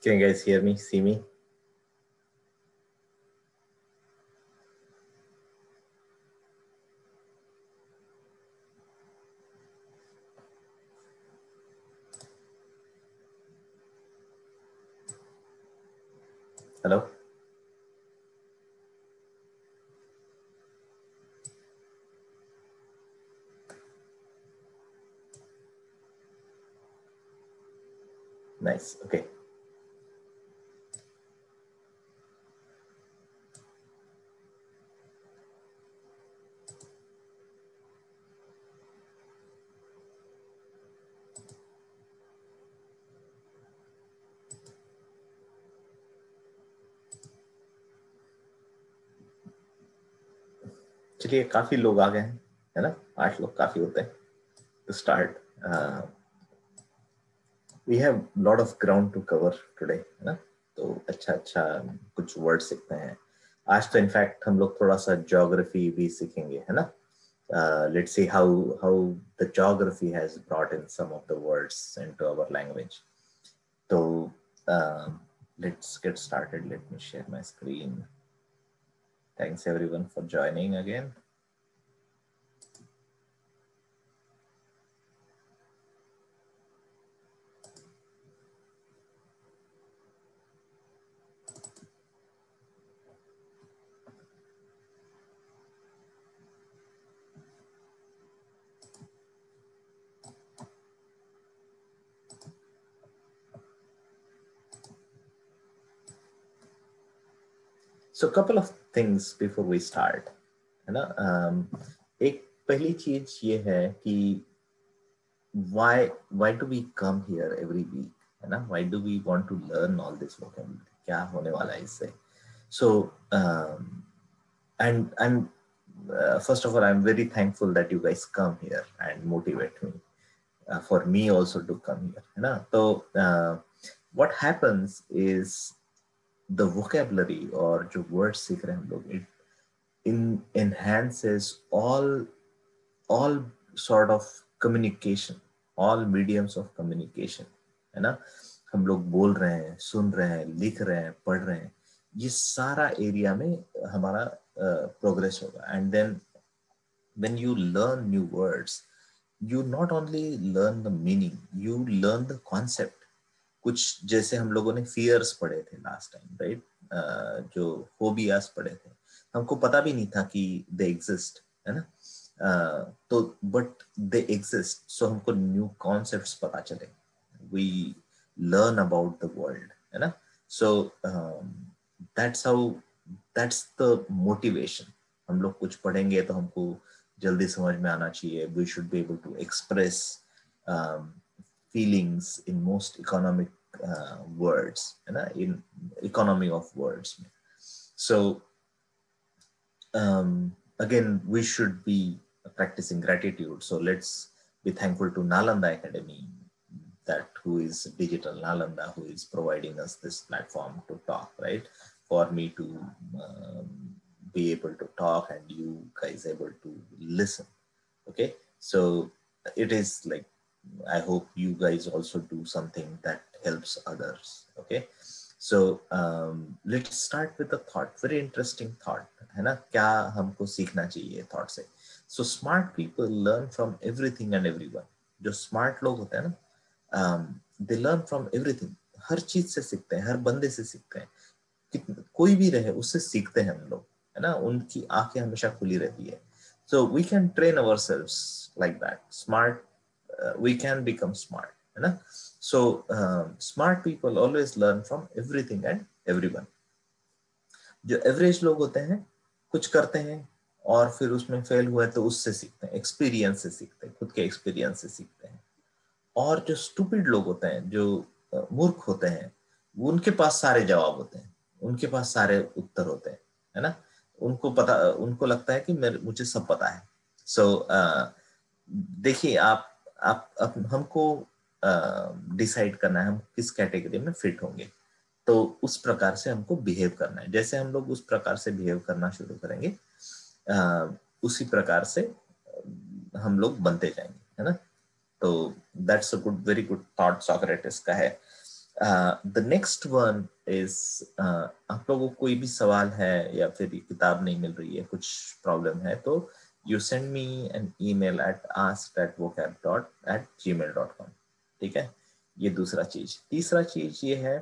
Can you guys hear me, see me? Hello? Nice, okay. चलिए काफी लोग आ गए हैं, है ना? 8 लोग काफी होते हैं to start. We have lot of ground to cover today, है ना? तो अच्छा कुछ वर्ड सीखते हैं आज। तो इनफैक्ट हम लोग थोड़ा सा ज्योग्राफी भी सीखेंगे, है ना? Let's see how the geography has brought in some of the words into our language. So let's get started. Let me share my screen. Thanks everyone for joining again. So a couple of things before we start, है ना? एक पहली चीज ये है कि why do we come here every week, है ना? Why do we want to learn all this vocabulary? क्या होने वाला है इससे? So and first of all, I'm very thankful that you guys come here and motivate me. For me also to come here, है ना? तो what happens is the vocabulary और जो words सीख रहे हैं हम लोग, it enhances all sort of communication, all mediums of communication, है ना? हम लोग बोल रहे हैं, सुन रहे हैं, लिख रहे हैं, पढ़ रहे हैं, ये सारा एरिया में हमारा प्रोग्रेस होगा. And then when you learn new words, you not only learn the meaning, you learn the concept. कुछ जैसे हम लोगों ने fears पढ़े थे last time, right? जो phobias पढ़े थे, हमको पता भी नहीं था कि they exist, है ना? तो but they exist, so हमको new concepts पता चले. We learn about the world, है ना? So that's the motivation. हम लोग कुछ पढ़ेंगे तो हमको जल्दी समझ में आना चाहिए. We should be able to express feelings in most economic words, है ना? In economy of words. So again, we should be practicing gratitude. So let's be thankful to Nalanda Academy, that who is Digital Nalanda, who is providing us this platform to talk, right? For me to be able to talk and you guys able to listen. Okay, so it is like, I hope you guys also do something that helps others. Okay, so let's start with a thought, very interesting thought, है ना? क्या हमको सीखना चाहिए thought से? So smart people learn from everything and everyone. जो smart लोग होते हैं ना, they learn from everything. हर चीज से सीखते हैं, हर बंदे से सीखते हैं, कोई भी रहे उससे सीखते हैं हम लोग, है ना? उनकी आंखें हमेशा खुली रहती है. So we can train ourselves like that. Smart, we can become smart, है ना? So smart people always learn from everything and everyone. जो एवरेज लोग होते हैं, कुछ करते हैं और फिर उसमें फेल हुआ तो उससे सीखते हैं, एक्सपीरियंस से सीखते हैं, खुद के एक्सपीरियंस से सीखते हैं. और जो स्टूपिड लोग होते हैं, जो मूर्ख होते हैं, उनके पास सारे जवाब होते हैं, उनके पास सारे उत्तर होते हैं, है ना? उनको लगता है कि मुझे सब पता है. सो देखिए, आप हमको डिसाइड करना है हम किस कैटेगरी में फिट होंगे. तो उस प्रकार से हमको बिहेव करना है. जैसे हम लोग उस प्रकार से बिहेव करना शुरू करेंगे, उसी प्रकार से हम लोग बनते जाएंगे, है ना? तो that's a good, very good thought Socrates का है. द नेक्स्ट वन इज, आप लोगों को कोई भी सवाल है या फिर किताब नहीं मिल रही है, कुछ प्रॉब्लम है, तो you send me an email at ask@vocab@gmail.com. ठीक है, ये दूसरा चीज। तीसरा चीज ये है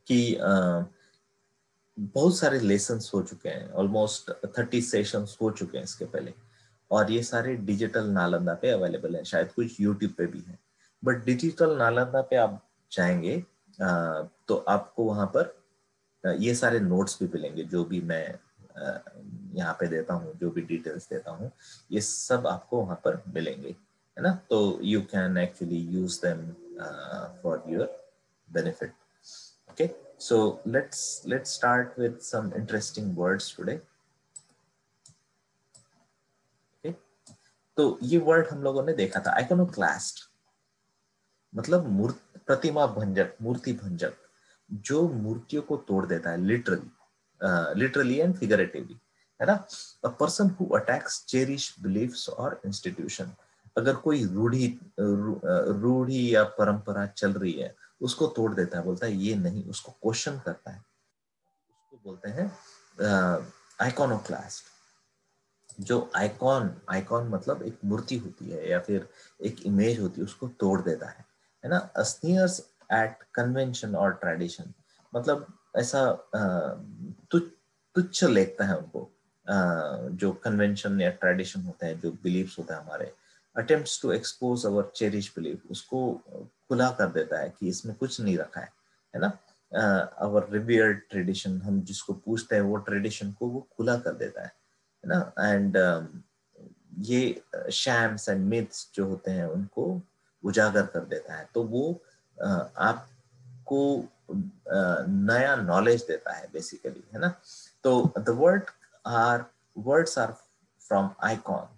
कि बहुत सारे लेसन्स हो चुके हैं, ऑलमोस्ट 30 सेशंस हो चुके हैं इसके पहले, और ये सारे डिजिटल नालंदा पे अवेलेबल है, शायद कुछ यूट्यूब पे भी है। बट डिजिटल नालंदा पे आप जाएंगे तो आपको वहां पर ये सारे नोट्स भी मिलेंगे, जो भी मैं यहाँ पे देता हूँ, जो भी डिटेल्स देता हूँ, ये सब आपको वहां पर मिलेंगे, है ना। तो you can actually use them for your benefit. Okay, so let's start with some interesting words today. Okay, तो ये वर्ड हम लोगों ने देखा था, iconoclast, मतलब प्रतिमा भंजक, मूर्ति भंजक, जो मूर्तियों को तोड़ देता है, लिटरली एंड फिगरेटिवली, है ना। A person who attacks cherish beliefs और इंस्टीट्यूशन। अगर कोई रूढ़ी या परंपरा चल रही है, उसको तोड़ देता है, बोलता है ये नहीं, उसको क्वेश्चन करता है, उसको बोलते हैं आइकॉनोक्लास्ट। जो आइकॉन, आइकॉन मतलब एक मूर्ति होती है या फिर एक इमेज होती है, उसको तोड़ देता है ना। स्नीयर्स एट कन्वेंशन और ट्रेडिशन, मतलब ऐसा तुच्छ लेखता है उनको, जो कन्वेंशन या ट्रेडिशन होते हैं, जो बिलीफ्स होते हैं हमारे। Attempts to expose our cherish belief, उसको खुला कर देता है कि इसमें कुछ नहीं रखा है ना। अवर रिवियर्ड ट्रेडिशन, हम जिसको पूछते हैं वो ट्रेडिशन को वो खुला कर देता है ना। एंड ये शैम्स एंड मिथ्स जो होते हैं उनको उजागर कर देता है। तो वो आपको नया नॉलेज देता है बेसिकली, है ना। तो the words are from icon,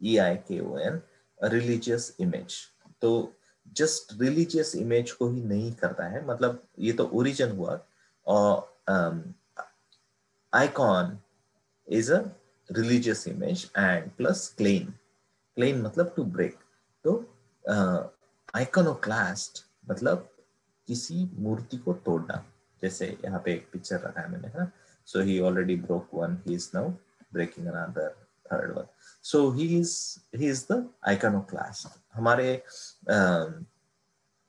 EIKON, religious image. तो जस्ट रिलीजियस इमेज को ही नहीं करता है, मतलब ये तो ओरिजिन हुआ। और icon is a religious image and plus clean मतलब to break। तो iconoclast मतलब किसी मूर्ति को तोड़ना। जैसे यहाँ पे एक पिक्चर रखा है मैंने, है। So he already broke one, he is now breaking another, third one. So he is the iconoclast। हमारे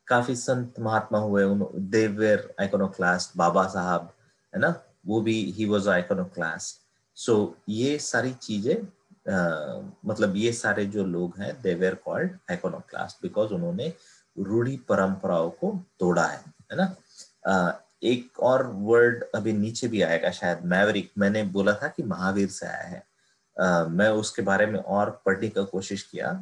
काफी संत महात्मा हुए, they were iconoclast। बाबा साहब, है ना, वो भी he was iconoclast। सो ये सारी चीजें मतलब ये सारे जो लोग हैं, they were called iconoclast because उन्होंने रूढ़ी परंपराओं को तोड़ा है ना। एक और वर्ड अभी नीचे भी आएगा शायद, मैवरिक। मैंने बोला था कि महावीर से आया है, मैं उसके बारे में और पढ़ने का कोशिश किया,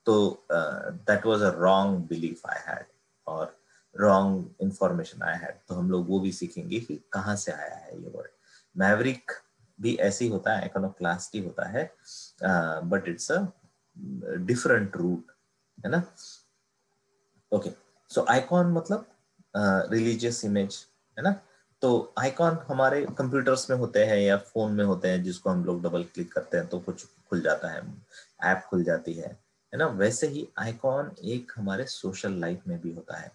तो that was a wrong belief I had, और रॉन्ग इंफॉर्मेशन आई हैड। तो हम लोग वो भी सीखेंगे कि कहाँ से आया है ये वर्ड। मैवरिक भी ऐसे ही होता है, iconoclast ही होता है, but it's a different root, है ना। ओके, सो आइकॉन मतलब रिलीजियस इमेज, है ना। तो आइकॉन हमारे कंप्यूटर्स में होते हैं या फोन में होते हैं, जिसको हम लोग डबल क्लिक करते हैं तो कुछ खुल जाता है, ऐप खुल जाती है ना। वैसे ही आइकॉन एक हमारे सोशल लाइफ में भी होता है।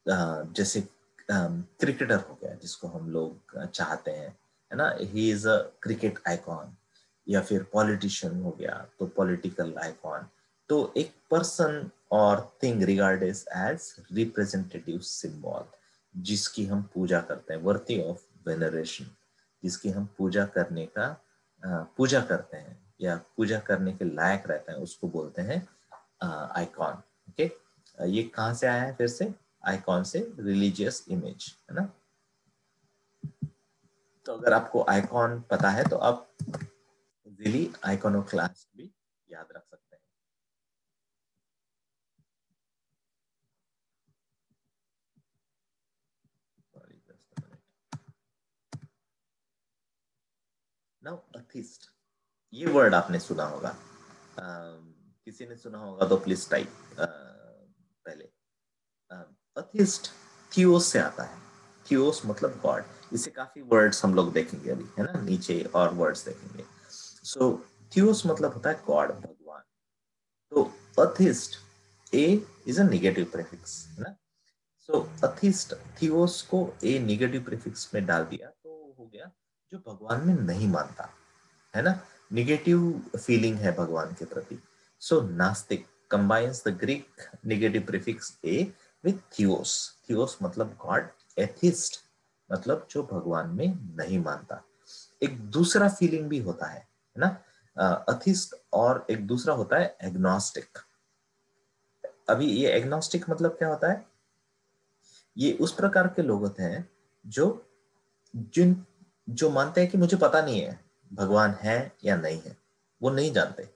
जैसे क्रिकेटर हो गया, जिसको हम लोग चाहते हैं, है ना, he is a cricket icon. या फिर पॉलिटिशियन हो गया तो पॉलिटिकल आइकॉन। तो एक person or thing regarded as representative symbol, जिसकी हम पूजा करते हैं, वर्थी ऑफ वेनरेशन, जिसकी हम पूजा करने का पूजा करते हैं या पूजा करने के लायक रहता है, उसको बोलते हैं आइकॉन। ओके, ये कहाँ से आया है फिर से? आइकॉन से, रिलीजियस इमेज, है ना। तो अगर आपको आइकॉन पता है तो आप इजीली आइकॉनोक्लास्ट भी याद रख सकते हैं। नाउ अथिस्ट, ये वर्ड आपने सुना होगा, किसी ने सुना होगा तो प्लीज टाइप पहले। अथिस्ट थियोस से आता है, थियोस मतलब गॉड। इसे काफी वर्ड्स हम लोग देखेंगे अभी, है ना, नीचे और वर्ड्स देखेंगे। सो थियोस मतलब होता है गॉड, भगवान। तो अथिस्ट, ए इज अ नेगेटिव प्रीफिक्स, है ना। सो अथिस्ट, थियोस को ए निगेटिव प्रीफिक्स में डाल दिया तो हो गया जो भगवान में नहीं मानता, है ना, निगेटिव फीलिंग है भगवान के प्रति। सो नास्तिक combines the Greek negative prefix A with theos, theos मतलब गॉड, एथिस्ट मतलब जो भगवान में नहीं मानता। एक दूसरा फीलिंग भी होता है ना, अथिस्ट, और एक दूसरा होता है एग्नोस्टिक। अभी ये एग्नोस्टिक मतलब क्या होता है, ये उस प्रकार के लोग होते हैं जो जिन जो मानते हैं कि मुझे पता नहीं है भगवान है या नहीं है, वो नहीं जानते,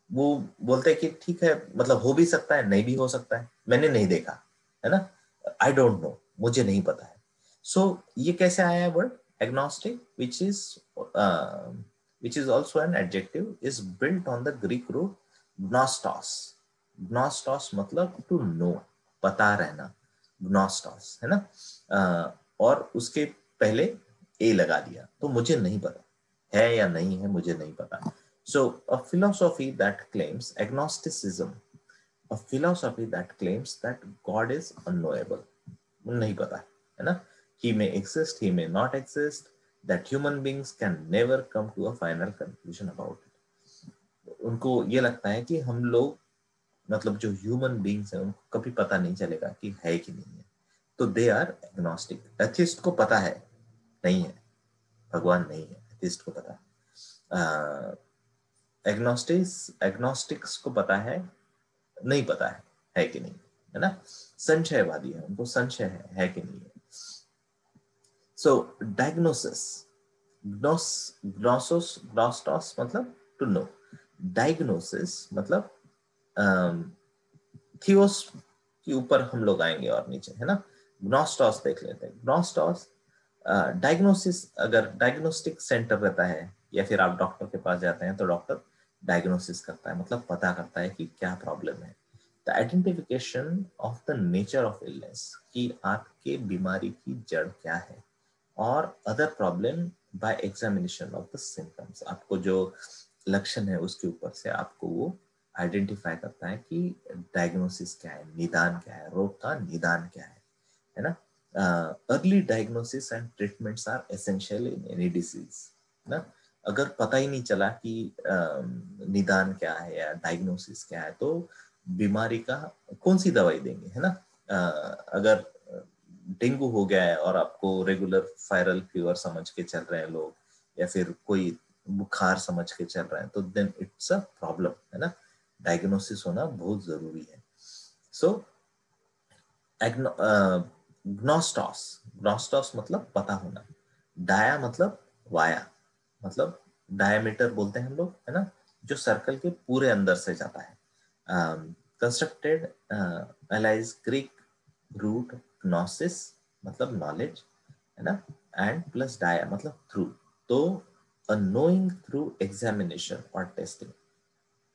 वो बोलते हैं कि ठीक है, मतलब हो भी सकता है नहीं भी हो सकता है, मैंने नहीं देखा, है ना, आई डोंट नो, मुझे नहीं पता है। सो ये कैसे आया है word agnostic, which is also an adjective, is built on the Greek root gnostos. Gnostos मतलब to know, पता रहना, gnostos, है ना, और उसके पहले ए लगा दिया तो मुझे नहीं पता है या नहीं है, मुझे नहीं पता। So a philosophy that claims agnosticism, a philosophy that claims that God is unknowable, नहीं पता है ना, he may exist, he may not exist, that human beings can never come to a final conclusion about it। उनको ये लगता है कि हम लोग, मतलब जो ह्यूमन बींग्स हैं उनको कभी पता नहीं चलेगा कि है कि नहीं है, तो दे आर एग्नोस्टिक। एथिस्ट को पता है नहीं है, भगवान नहीं है, एथिस्ट को पता है। एग्नोस्टिक्स को पता नहीं पता है कि नहीं, है ना, संशयवादी है, उनको संशय है कि नहीं है। सो डायग्नोसिस, ग्नोस्टोस मतलब टू नो, डायग्नोसिस मतलब थियोस के ऊपर हम लोग आएंगे और नीचे, है ना। ग्नोस्टोस देख लेते हैं। ग्नोस्टोस डायग्नोसिस, अगर डायग्नोस्टिक सेंटर रहता है या फिर आप डॉक्टर के पास जाते हैं तो डॉक्टर डायग्नोसिस करता है, मतलब पता करता है कि क्या प्रॉब्लम है। The identification of the nature of illness, कि आपके बीमारी की जड़ क्या है, और other problem by examination of the symptoms, आपको जो लक्षण है उसके ऊपर से आपको वो आइडेंटिफाई करता है कि डायग्नोसिस क्या है, निदान क्या है, रोग का निदान क्या है ना। Early diagnosis and treatments are essential in any disease, ना। अगर पता ही नहीं चला कि निदान क्या है या डायग्नोसिस क्या है तो बीमारी का कौन सी दवाई देंगे, है ना। अगर डेंगू हो गया है और आपको रेगुलर वायरल फीवर समझ के चल रहे हैं लोग, या फिर कोई बुखार समझ के चल रहे हैं, तो देन इट्स अ प्रॉब्लम, है ना। डायग्नोसिस होना बहुत जरूरी है। सो ग्नोस्टोस, ग्नोस्टोस मतलब पता होना, डाया मतलब वाया, मतलब डायमीटर बोलते हैं हम लोग, है ना, जो सर्कल के पूरे अंदर से जाता है। Constructed allies Greek root gnosis मतलब नॉलेज, है ना, एंड प्लस डाया मतलब थ्रू, तो अ नोइंग थ्रू एग्जामिनेशन और टेस्टिंग,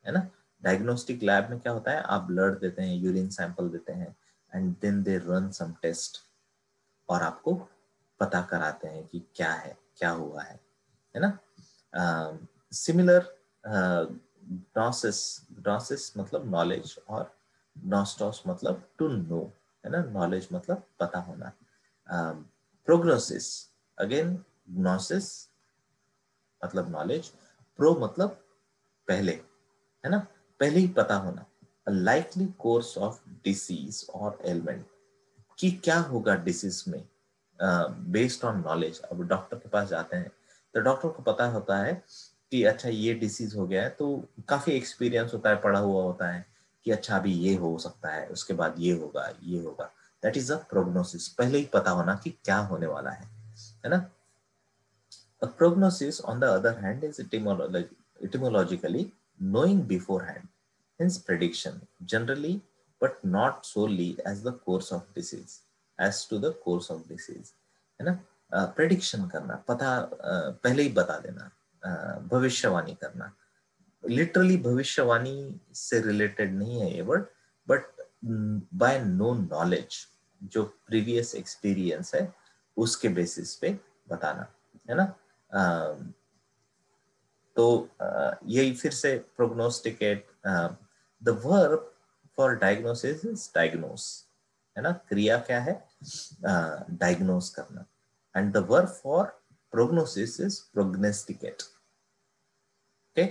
है ना। डायग्नोस्टिक लैब में क्या होता है, आप ब्लड देते हैं, यूरिन सैंपल देते हैं, and then they run some test, और आपको पता कराते हैं कि क्या है, क्या हुआ है ना। सिमिलर ग्नोसिस, ग्नोसिस मतलब नॉलेज, और ग्नोस्टोस मतलब टू नो, है ना, नॉलेज मतलब पता होना। प्रोग्नोसिस, अगेन ग्नोसिस मतलब नॉलेज, प्रो मतलब पहले, है ना, पहले ही पता होना, लाइकली कोर्स ऑफ डिसीज और एलिमेंट, कि क्या होगा डिसीज में, बेस्ड ऑन नॉलेज। अब डॉक्टर के पास जाते हैं तो डॉक्टर को पता होता है कि अच्छा ये डिसीज हो गया है, तो काफी एक्सपीरियंस होता है, पढ़ा हुआ होता है कि अच्छा अभी ये हो सकता है, उसके बाद ये होगा, ये होगा। दैट इज अ प्रोग्नोसिस, पहले ही पता होना कि क्या होने वाला है ना। A prognosis, on the other hand, is etymologically knowing beforehand, hence prediction, generally, but not solely as the course of disease, as to the course of disease, है ना। प्रेडिक्शन करना, पता पहले ही बता देना, भविष्यवाणी करना, लिटरली भविष्यवाणी से रिलेटेड नहीं है ये word, but by no knowledge, जो प्रीवियस एक्सपीरियंस है उसके बेसिस पे बताना, है ना। तो यही फिर से prognosticate, the verb for diagnosis is diagnose, है ना, क्रिया क्या है, डायग्नोज करना, and the verb for prognosis is prognosticate. Okay,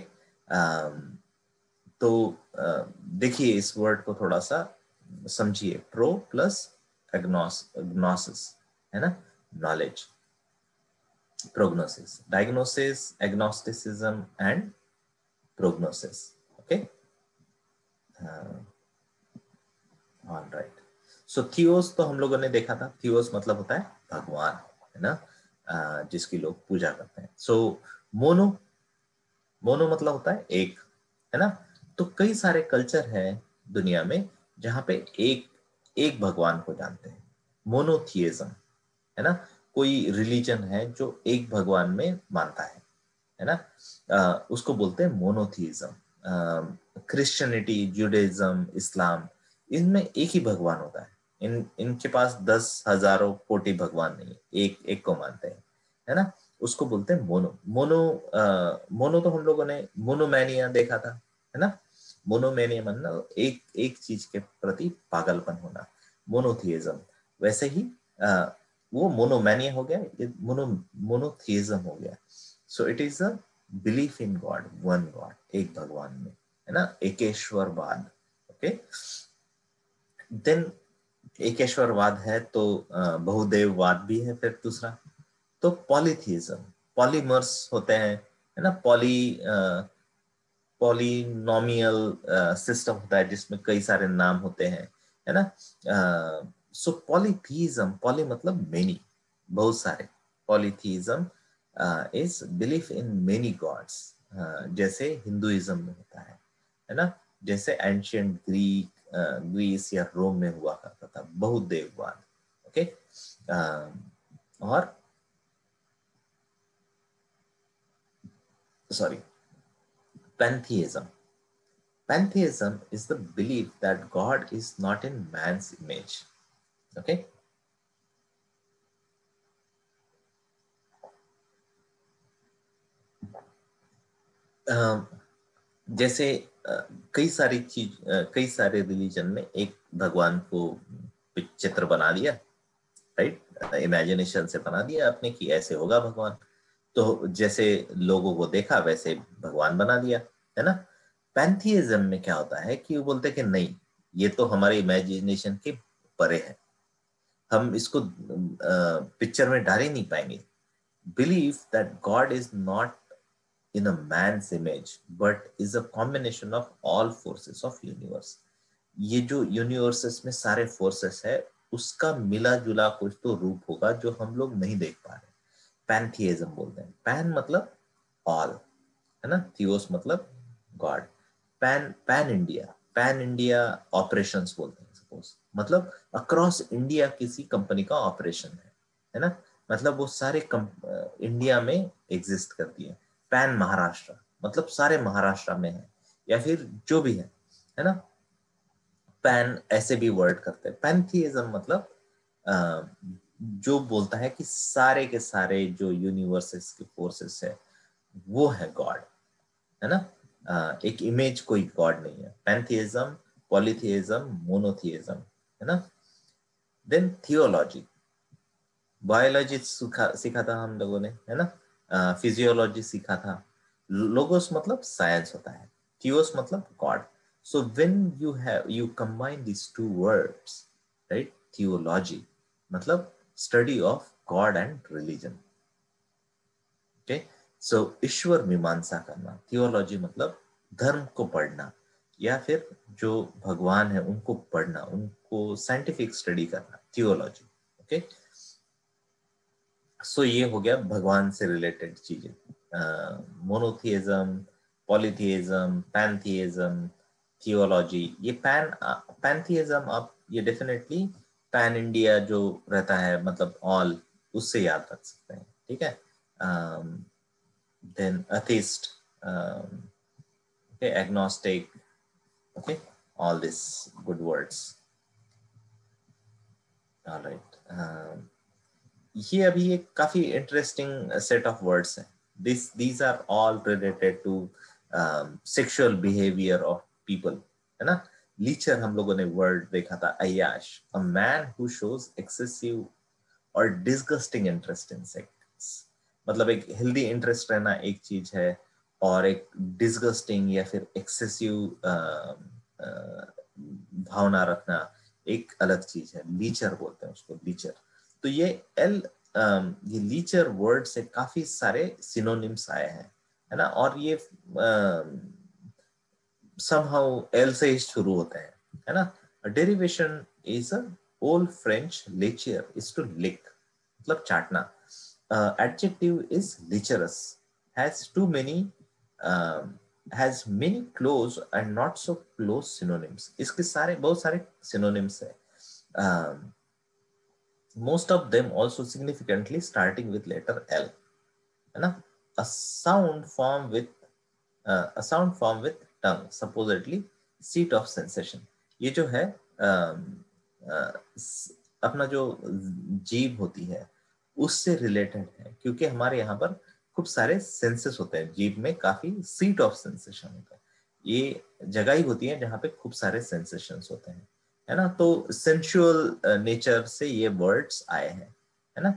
तो देखिए इस वर्ड को थोड़ा सा समझिए, प्रो प्लस एग्नोसिस, है ना, knowledge, prognosis, diagnosis, agnosticism and prognosis. Okay, alright. So theos तो हम लोगों ने देखा था, थियोस मतलब होता है भगवान, है ना, जिसकी लोग पूजा करते हैं। सो मोनो, मोनो मतलब होता है एक, है ना। तो कई सारे कल्चर हैं दुनिया में जहां पे एक एक भगवान को जानते हैं, मोनोथियज्म, है ना। कोई रिलीजन है जो एक भगवान में मानता है ना, उसको बोलते हैं मोनोथियज्म। क्रिश्चियनिटी, जुडाइज्म, इस्लाम, इनमें एक ही भगवान होता है। इनके पास 10 हजारों कोटि भगवान नहीं है, एक एक को मानते हैं, है ना। उसको बोलते हैं मोनो। मोनो तो हम लोगों ने मोनोमैनिया देखा था, है ना। मोनोमैनिया मतलब एक एक चीज के प्रति पागलपन होना, मोनोथियज्म। वैसे ही वो मोनोमैनिया हो गया, ये मोनोथियज्म हो गया। सो it is a belief in God, one God, एक भगवान में, है ना, एकेश्वरवाद। ओके, देन एकेश्वरवाद है तो बहुदेववाद भी है फिर दूसरा। तो पॉलीथिज्म, पॉलीमर्स होते हैं, है ना, पॉलिनोमियल सिस्टम होता है जिसमें कई सारे नाम होते हैं, है ना। सो पॉलीथीज्म, पॉली मतलब मेनी, बहुत सारे, polytheism is belief in many God's, जैसे हिंदुइज्म में होता है ना, जैसे एंशियंट ग्रीस या रोम में हुआ करता था बहुत देववाद। ओके, और sorry, pantheism. Pantheism is the belief that God is not in man's image. Okay? जैसे कई सारे रिलीजन में एक भगवान को चित्र बना दिया, राइट, इमेजिनेशन से बना दिया आपने कि ऐसे होगा भगवान, तो जैसे लोगों को देखा वैसे भगवान बना दिया, है ना। पैंथियज्म में क्या होता है कि वो बोलते हैं कि नहीं, ये तो हमारे इमेजिनेशन के परे है, हम इसको पिक्चर में डाल ही नहीं पाएंगे। Believe that God is not in a man's image but is a combination of all forces of universe। ये जो यूनिवर्सेस में सारे फोर्सेस है उसका मिला जुला कुछ तो रूप होगा जो हम लोग नहीं देख पा रहे। पैंथियज्म बोलते हैं। पैन मतलब ऑल, है ना, थियोस मतलब गॉड। पैन इंडिया ऑपरेशंस बोलते हैं सपोज, मतलब अक्रॉस इंडिया किसी कंपनी का ऑपरेशन है ना, मतलब वो सारे इंडिया में एग्जिस्ट करती है। पैन महाराष्ट्र मतलब सारे महाराष्ट्र में है, या फिर जो भी है ना। पैन ऐसे भी वर्ड करते हैं। पैंथियज्म मतलब जो बोलता है कि सारे के सारे जो यूनिवर्सेस के फोर्सेस है वो है गॉड, है ना। एक इमेज कोई गॉड नहीं है। पैंथियज्म, पॉलीथियज्म, मोनोथियज्म, है ना। देन थियोलॉजी, बायोलॉजी सीखा था हम लोगों ने, है ना, फिजियोलॉजी सीखा था। लोगोस मतलब साइंस होता है, थियोस मतलब God. So when you combine this two words, right, theology मतलब study of God and religion. Okay, so ईश्वर मीमांसा करना, थियोलॉजी मतलब धर्म को पढ़ना, या फिर जो भगवान है उनको पढ़ना, उनको साइंटिफिक स्टडी करना, थियोलॉजी। ओके, सो ये हो गया भगवान से रिलेटेड चीजें। मोनोथियज्म, पॉलीथियज्म, पैंथियज्म, थियोलॉजी। ये पैंथियज्म आप ये डेफिनेटली पैन इंडिया जो रहता है मतलब ऑल, उससे याद रख सकते हैं, ठीक है। Then atheist, okay, agnostic, okay, all these good words, all right। ये अभी एक काफी इंटरेस्टिंग सेट ऑफ वर्ड्स हैं। these are all related to sexual behavior of people, है ना। लीचर हम लोगों ने वर्ड देखा था, अय्याश, a man who shows excessive और डिस्गस्टिंग इंटरेस्ट इन सेक्स। मतलब एक हेल्दी इंटरेस्ट रहना एक चीज है, और एक डिस्गस्टिंग या फिर एक्सेसिव भावना रखना एक अलग चीज है। लीचर बोलते हैं उसको, लीचर। तो ये ये लीचर वर्ड से काफी सारे सिनोनिम्स आए हैं, है ना। और ये somehow एल से ही शुरू होते हैं, है ना। Derivation is a old French lecher is to lick, मतलब चाटना। Adjective is lecherous, has too many, has many close and not so close synonyms। इसके सारे बहुत सारे synonyms है। Most of them also significantly starting with letter L, है ना। A sound form with a sound form with tongue, supposedly seat of sensation। ये जो है अपना जो जीभ होती है उससे रिलेटेड है, क्योंकि हमारे यहाँ पर खूब सारे सेंसेस होते हैं, जीभ में काफी सीट ऑफ सेंसेशन होता है। ये जगह ही होती है जहाँ पे खूब सारे सेंसेशंस होते हैं, है ना। तो सेंसुअल नेचर से ये वर्ड्स आए हैं, है ना।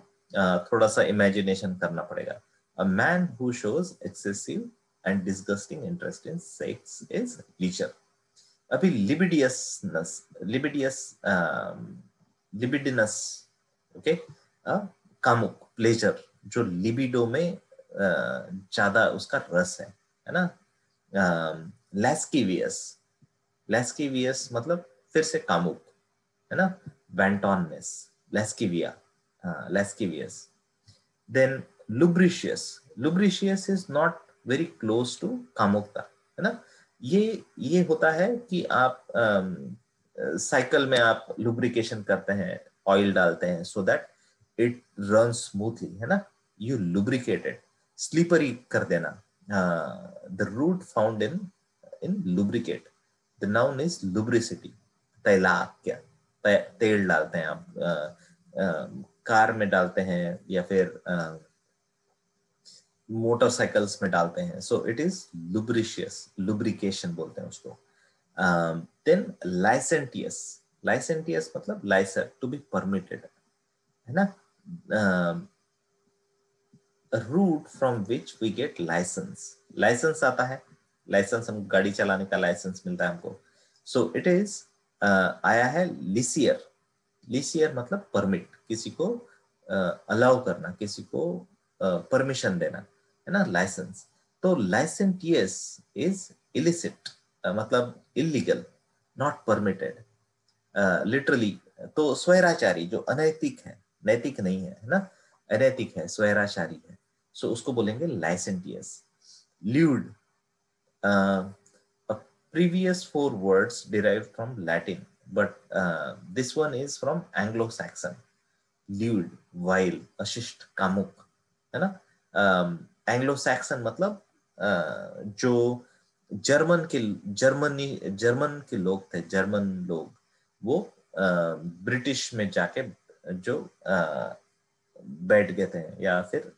थोड़ा सा इमेजिनेशन करना पड़ेगा। अ man who shows excessive and disgusting interest in sex is leisure। अभी libidinous, ओके, कामुक, प्लेजर, जो लिबिडो में ज्यादा उसका रस है ना। लैस्किवियस, लैस्किवियस मतलब फिर से कामुक, है ना। वेंटोननेस, लैस्किविया, लैस्किवियस। Then lubricious, lubricious is not very close to कामुकता, है ना। ये होता है कि आप साइकिल में आप लुब्रिकेशन करते हैं, ऑयल डालते हैं so that it run smoothly, है ना। यू लुब्रिकेटेड, स्लीपरी कर देना। The root found in in lubricate, the noun is lubricity. तैलाक, क्या तेल डालते हैं आप, कार में डालते हैं या फिर मोटरसाइकिल्स में डालते हैं, सो इट इज लुब्रिशियस, लुब्रिकेशन बोलते हैं उसको। देन लाइसेंटियस, लाइसेंटियस मतलब लाइसर, टू बी परमिटेड, है ना। Root from which we get licence, licence आता है, लाइसेंस हम गाड़ी चलाने का लाइसेंस मिलता है हमको। सो इट इज आया है लिसियर, लिसियर मतलब परमिट, किसी को अलाउ करना, किसी को परमिशन देना, है ना, लाइसेंस। तो लाइसेंटियस इज इलिसिट, मतलब इलीगल, नॉट परमिटेड, लिटरली। तो स्वैराचारी जो अनैतिक है, नैतिक नहीं है, है ना, अनैतिक है, स्वैराचारी है, सो उसको बोलेंगे licentious. Lewd, previous four words derived from Latin, but this one is from Anglo-Saxon। Lewd, vile, अशिष्ट, कामुक, है ना। एंग्लो सैक्सन मतलब जो जर्मन के लोग थे, जर्मन लोग, वो ब्रिटिश में जाके जो बैठ गए थे या फिर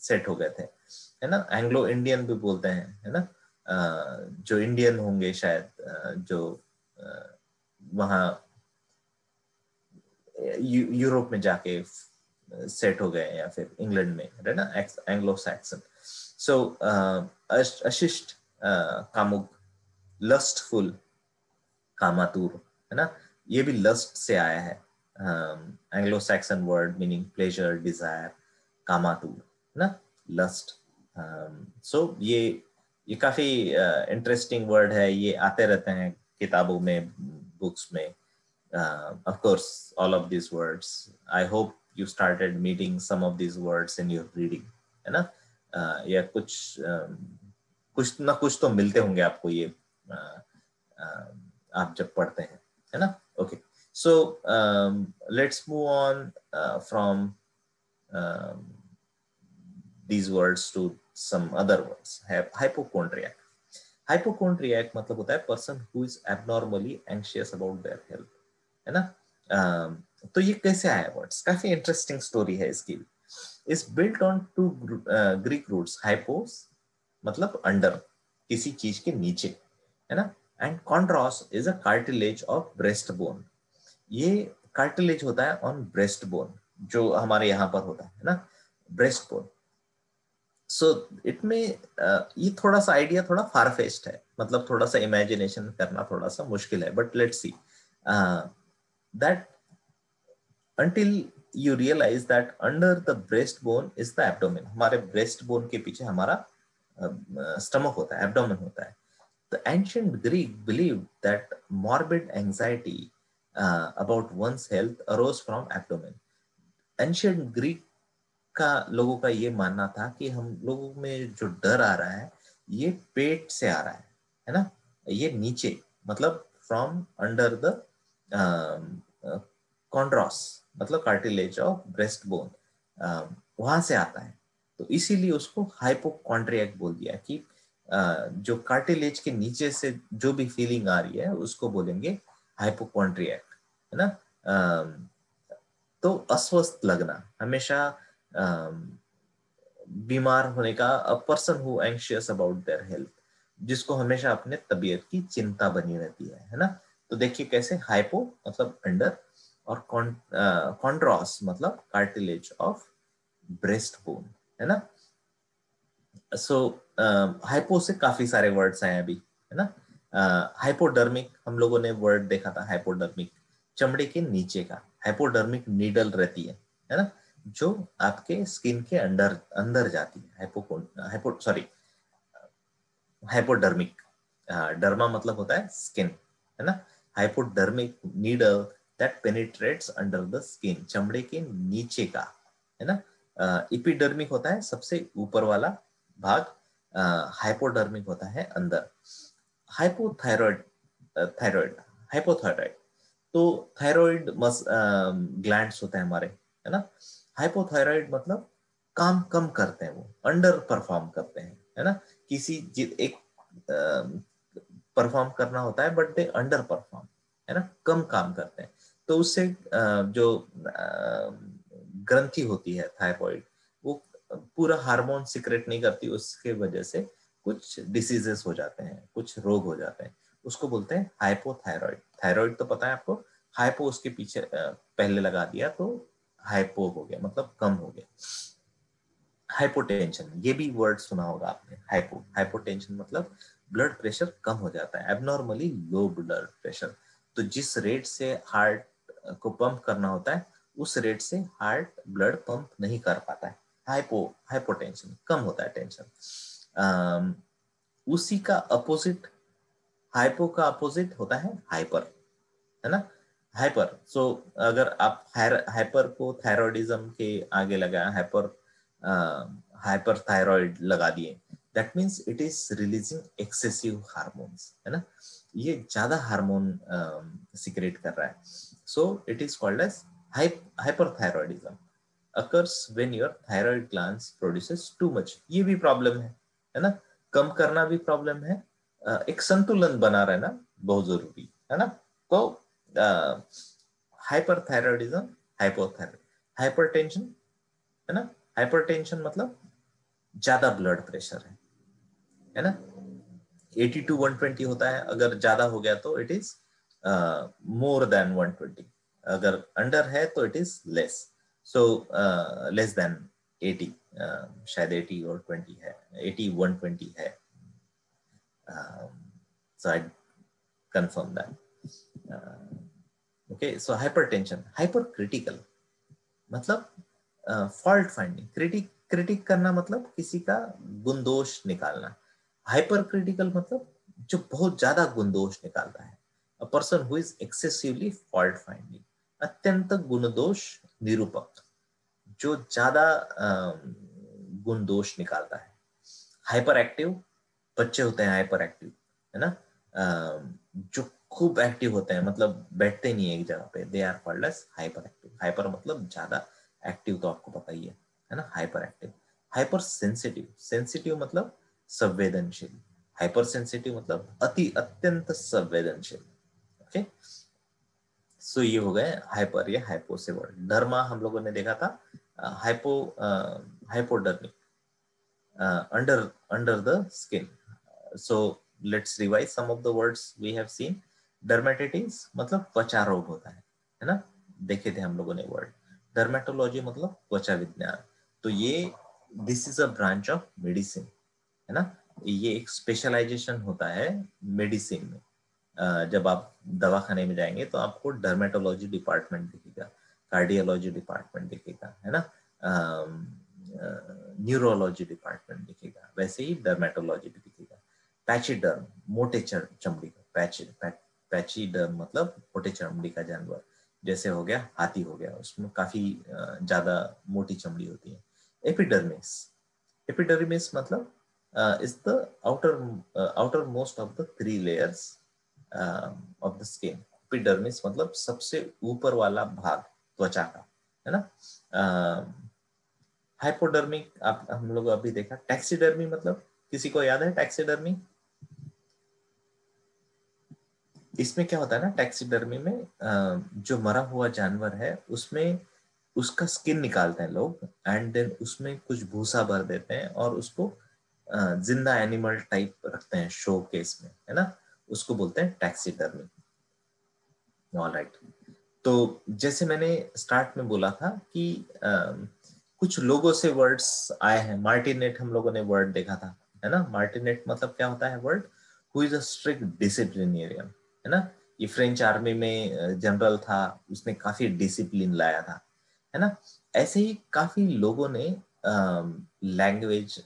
सेट हो गए थे, है ना। एंग्लो इंडियन भी बोलते हैं, है ना। जो इंडियन होंगे शायद, जो वहाँ यूरोप में जाके सेट हो गए या फिर इंग्लैंड में, है ना, एंग्लो सैक्सन। सो अशिष्ट, कामुक, लस्टफुल, कामातुर, है ना। ये भी लस्ट से आया है, Anglo Saxon word meaning pleasure, desire, कामातुर, है ना, लस्ट। सो ये काफी इंटरेस्टिंग वर्ड है, ये आते रहते हैं किताबों में, बुक्स में। Of course, all of these words, I hope you started meeting some of these words in your reading, है ना। या कुछ ना कुछ तो मिलते होंगे आपको ये, आप जब पढ़ते हैं, है ना। Okay, so let's move on from these words to some other words। Hypochondriac, हाइपोकोन्ड्रियाक मतलब होता है person who is abnormally anxious about their health, है ना। तो ये कैसे आया वर्ड्स, काफी इंटरेस्टिंग स्टोरी है इसकी। Is built on two Greek roots, hypos मतलब अंडर, किसी चीज के नीचे, है ना, and chondros is a cartilage of breast bone. ये कार्टिलेज होता है ऑन ब्रेस्ट बोन, जो हमारे यहाँ पर होता है ना, ब्रेस्ट बोन। सो इट में ये थोड़ा सा आइडिया थोड़ा फारफेस्ड है, मतलब थोड़ा सा इमेजिनेशन करना थोड़ा सा मुश्किल है, but let's see that until you realize that under the breastbone is the abdomen। हमारे breast bone के पीछे हमारा stomach होता है, abdomen होता है। The ancient Greek believed that morbid anxiety about one's health arose from abdomen। Ancient Greek का लोगों का ये मानना था कि हम लोगों में जो डर आ रहा है ये पेट से आ रहा है ना, ये नीचे, मतलब फ्रॉम अंडर द कॉन्ड्रॉस, मतलब कार्टिलेज ऑफ ब्रेस्ट बोन, वहां से आता है। तो इसीलिए उसको हाइपोकॉन्ड्रियक बोल दिया कि जो कार्टिलेज के नीचे से जो भी फीलिंग आ रही है उसको बोलेंगे हाइपोकॉन्ड्रियक, है ना। तो अस्वस्थ लगना, हमेशा बीमार होने का, a person who anxious about their health, जिसको हमेशा अपने तबीयत की चिंता बनी रहती है ना। तो देखिए कैसे हाइपो मतलब अंडर, और कॉन्ड्रॉस मतलब कार्टिलेज ऑफ ब्रेस्ट बोन, है ना। सो हाइपो से काफी सारे वर्ड्स आए अभी, है ना। हाइपोडर्मिक हम लोगों ने वर्ड देखा था, हाइपोडर्मिक चमड़े के नीचे का, हाइपोडर्मिक नीडल रहती है ना, जो आपके स्किन के अंदर अंदर जाती है। हाइपोडर्मिक, डर्मा मतलब होता है स्किन, है ना। Hypodermic needle that penetrates under the skin, चमड़े के नीचे का, है ना। इपिडर्मिक होता है सबसे ऊपर वाला भाग, हाइपोडर्मिक होता है अंदर। हाइपोथायरॉइड, थायराइड, हाइपोथायराइड, तो थायराइड ग्लैंड्स होते हैं हमारे, है ना। हाइपोथायराइड मतलब काम कम करते हैं, वो अंडर परफॉर्म करते हैं, है ना। किसी एक परफॉर्म करना होता है बट दे अंडर परफॉर्म, है ना, कम काम करते हैं। तो उससे जो ग्रंथि होती है थायराइड, वो पूरा हार्मोन सिक्रेट नहीं करती, उसके वजह से कुछ डिसीजेस हो जाते हैं, कुछ रोग हो जाते हैं, उसको बोलते हैं हाइपोथायराइड। थायराइड तो पता है आपको, हाइपो उसके पीछे पहले लगा दिया तो हाइपो हो गया, मतलब कम हो गया। हाइपोटेंशन, ये भी वर्ड सुना होगा आपने, हाइपोटेंशन मतलब ब्लड प्रेशर कम हो जाता है, एबनॉर्मली लो ब्लड प्रेशर। तो जिस रेट से हार्ट को पंप करना होता है उस रेट से हार्ट ब्लड पंप नहीं कर पाता है, हाइपोटेंशन, कम होता है टेंशन। उसी का अपोजिट, हाइपो का अपोजिट होता है हाइपर, है ना। हाइपर, सो अगर आप हाइपर को थायरॉइडिज्म के आगे लगाया, हाइपर थायरॉइड लगा दिए, that means it is releasing excessive hormones, है ना, ये ज्यादा हार्मोन सिक्रेट कर रहा है। So it is called as hyperthyroidism occurs when your thyroid glands produces too much। ये भी प्रॉब्लम है ना, कम करना भी प्रॉब्लम है, एक संतुलन बना रहना बहुत जरूरी है ना। तो हाइपरथायरॉइडिज्म, हाइपोथायरॉइड, हाइपरटेंशन, है ना। हाइपरटेंशन मतलब ज्यादा ब्लड प्रेशर है ना। 80 to 120 होता है, अगर ज्यादा हो गया तो इट इज मोर देन 120, अगर अंडर है तो it is less, so less than 80, शायद 80 और 20 है, 80 120 है, so I confirm that। Okay, so hypertension, hypercritical मतलब फॉल्ट फाइंडिंग, क्रिटिक करना मतलब किसी का गुणदोष निकालना, हाइपर क्रिटिकल मतलब जो बहुत ज्यादा गुणदोष निकालता है, a person who is excessively fault finding, अत्यंत गुणदोष निरूपक, जो ज्यादा गुण दोष निकालता है। हाइपर एक्टिव, बच्चे होते हैं हाइपर एक्टिव, है ना, जो खूब एक्टिव होते हैं, मतलब बैठते नहीं है एक जगह पे, they are called as hyper active. Hyper मतलब ज्यादा, एक्टिव तो आपको पता ही है ना, hyper active. Hyper sensitive, sensitive मतलब संवेदनशील, हाइपर सेंसिटिव मतलब अति अत्यंत संवेदनशील। ओके, सो ये हो गए हाइपर या हाइपो से वर्ड। डर्मा हम लोगों ने देखा था, hypodermic, under under the skin, so let's revise some of the words we have seen. Dermatitis मतलब त्वचा रोग होता है ना, देखे थे हम लोगों ने वर्ड. डर्मेटोलॉजी मतलब त्वचा विज्ञान. तो ये this is a branch of medicine, है ना. ये एक स्पेशलाइजेशन होता है मेडिसिन में. जब आप दवाखाने में जाएंगे तो आपको डर्मेटोलॉजी डिपार्टमेंट दिखेगा, कार्डियोलॉजी डिपार्टमेंट दिखेगा, है ना, न्यूरोलॉजी डिपार्टमेंट दिखेगा, वैसे ही डर्मेटोलॉजी भी दिखेगा. पैचीडर्म मोटे चमड़ी का, पैचीडर्म मतलब मोटे चमड़ी का जानवर, जैसे हो गया हाथी हो गया, उसमें काफी ज्यादा मोटी चमड़ी होती है. एपिडर्मिस, एपिडर्मिस मतलब is the outermost of the three layers of the skin. Epidermis मतलब सबसे ऊपर वाला भाग त्वचा का, है ना. हाइपोडर्मिक आप हम लोग अभी देखा. टैक्सीडर्मी मतलब किसी को याद है टैक्सीडर्मी? इसमें क्या होता है ना, टैक्सीडर्मी में जो मरा हुआ जानवर है उसमें उसका स्किन निकालते हैं लोग, एंड देन उसमें कुछ भूसा भर देते हैं और उसको जिंदा एनिमल टाइप रखते हैं शो केस में, है ना. उसको बोलते हैं टैक्सीडर्मी. ऑलराइट. तो जैसे मैंने स्टार्ट में बोला था कि कुछ लोगों से वर्ड्स आए हैं. मार्टिनेट हम लोगों ने वर्ड देखा था, है ना. मार्टिनेट मतलब क्या होता है word? Who is a strict disciplinarian, है ना. ये फ्रेंच आर्मी में जनरल था, उसने काफी डिसिप्लिन लाया था, है ना. ऐसे ही काफी लोगों ने लैंग्वेज,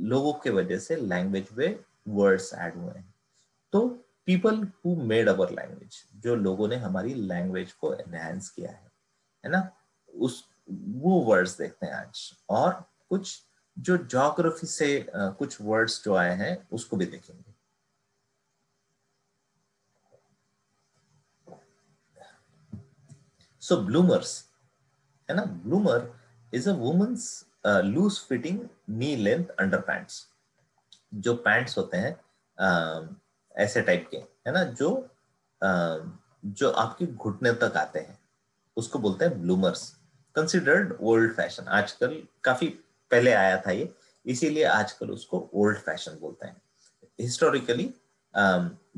लोगों के वजह से लैंग्वेज में वर्ड्स ऐड हुए हैं. तो people who made our language, जो लोगों ने हमारी लैंग्वेज को एनहांस किया है ना, उस वो वर्ड्स देखते हैं आज. और कुछ जो ज्योग्राफी से कुछ वर्ड्स जो आए हैं उसको भी देखेंगे. सो ब्लूमर्स, है ना. Bloomer is a women's loose fitting knee length underpants. जो पैंट्स होते हैं ऐसे टाइप के, है ना, जो आपके घुटने तक आते हैं, उसको बोलते हैं ब्लूमर्स. कंसिडर्ड ओल्ड फैशन, आजकल काफी पहले आया था ये, इसीलिए आजकल उसको ओल्ड फैशन बोलते हैं. Historically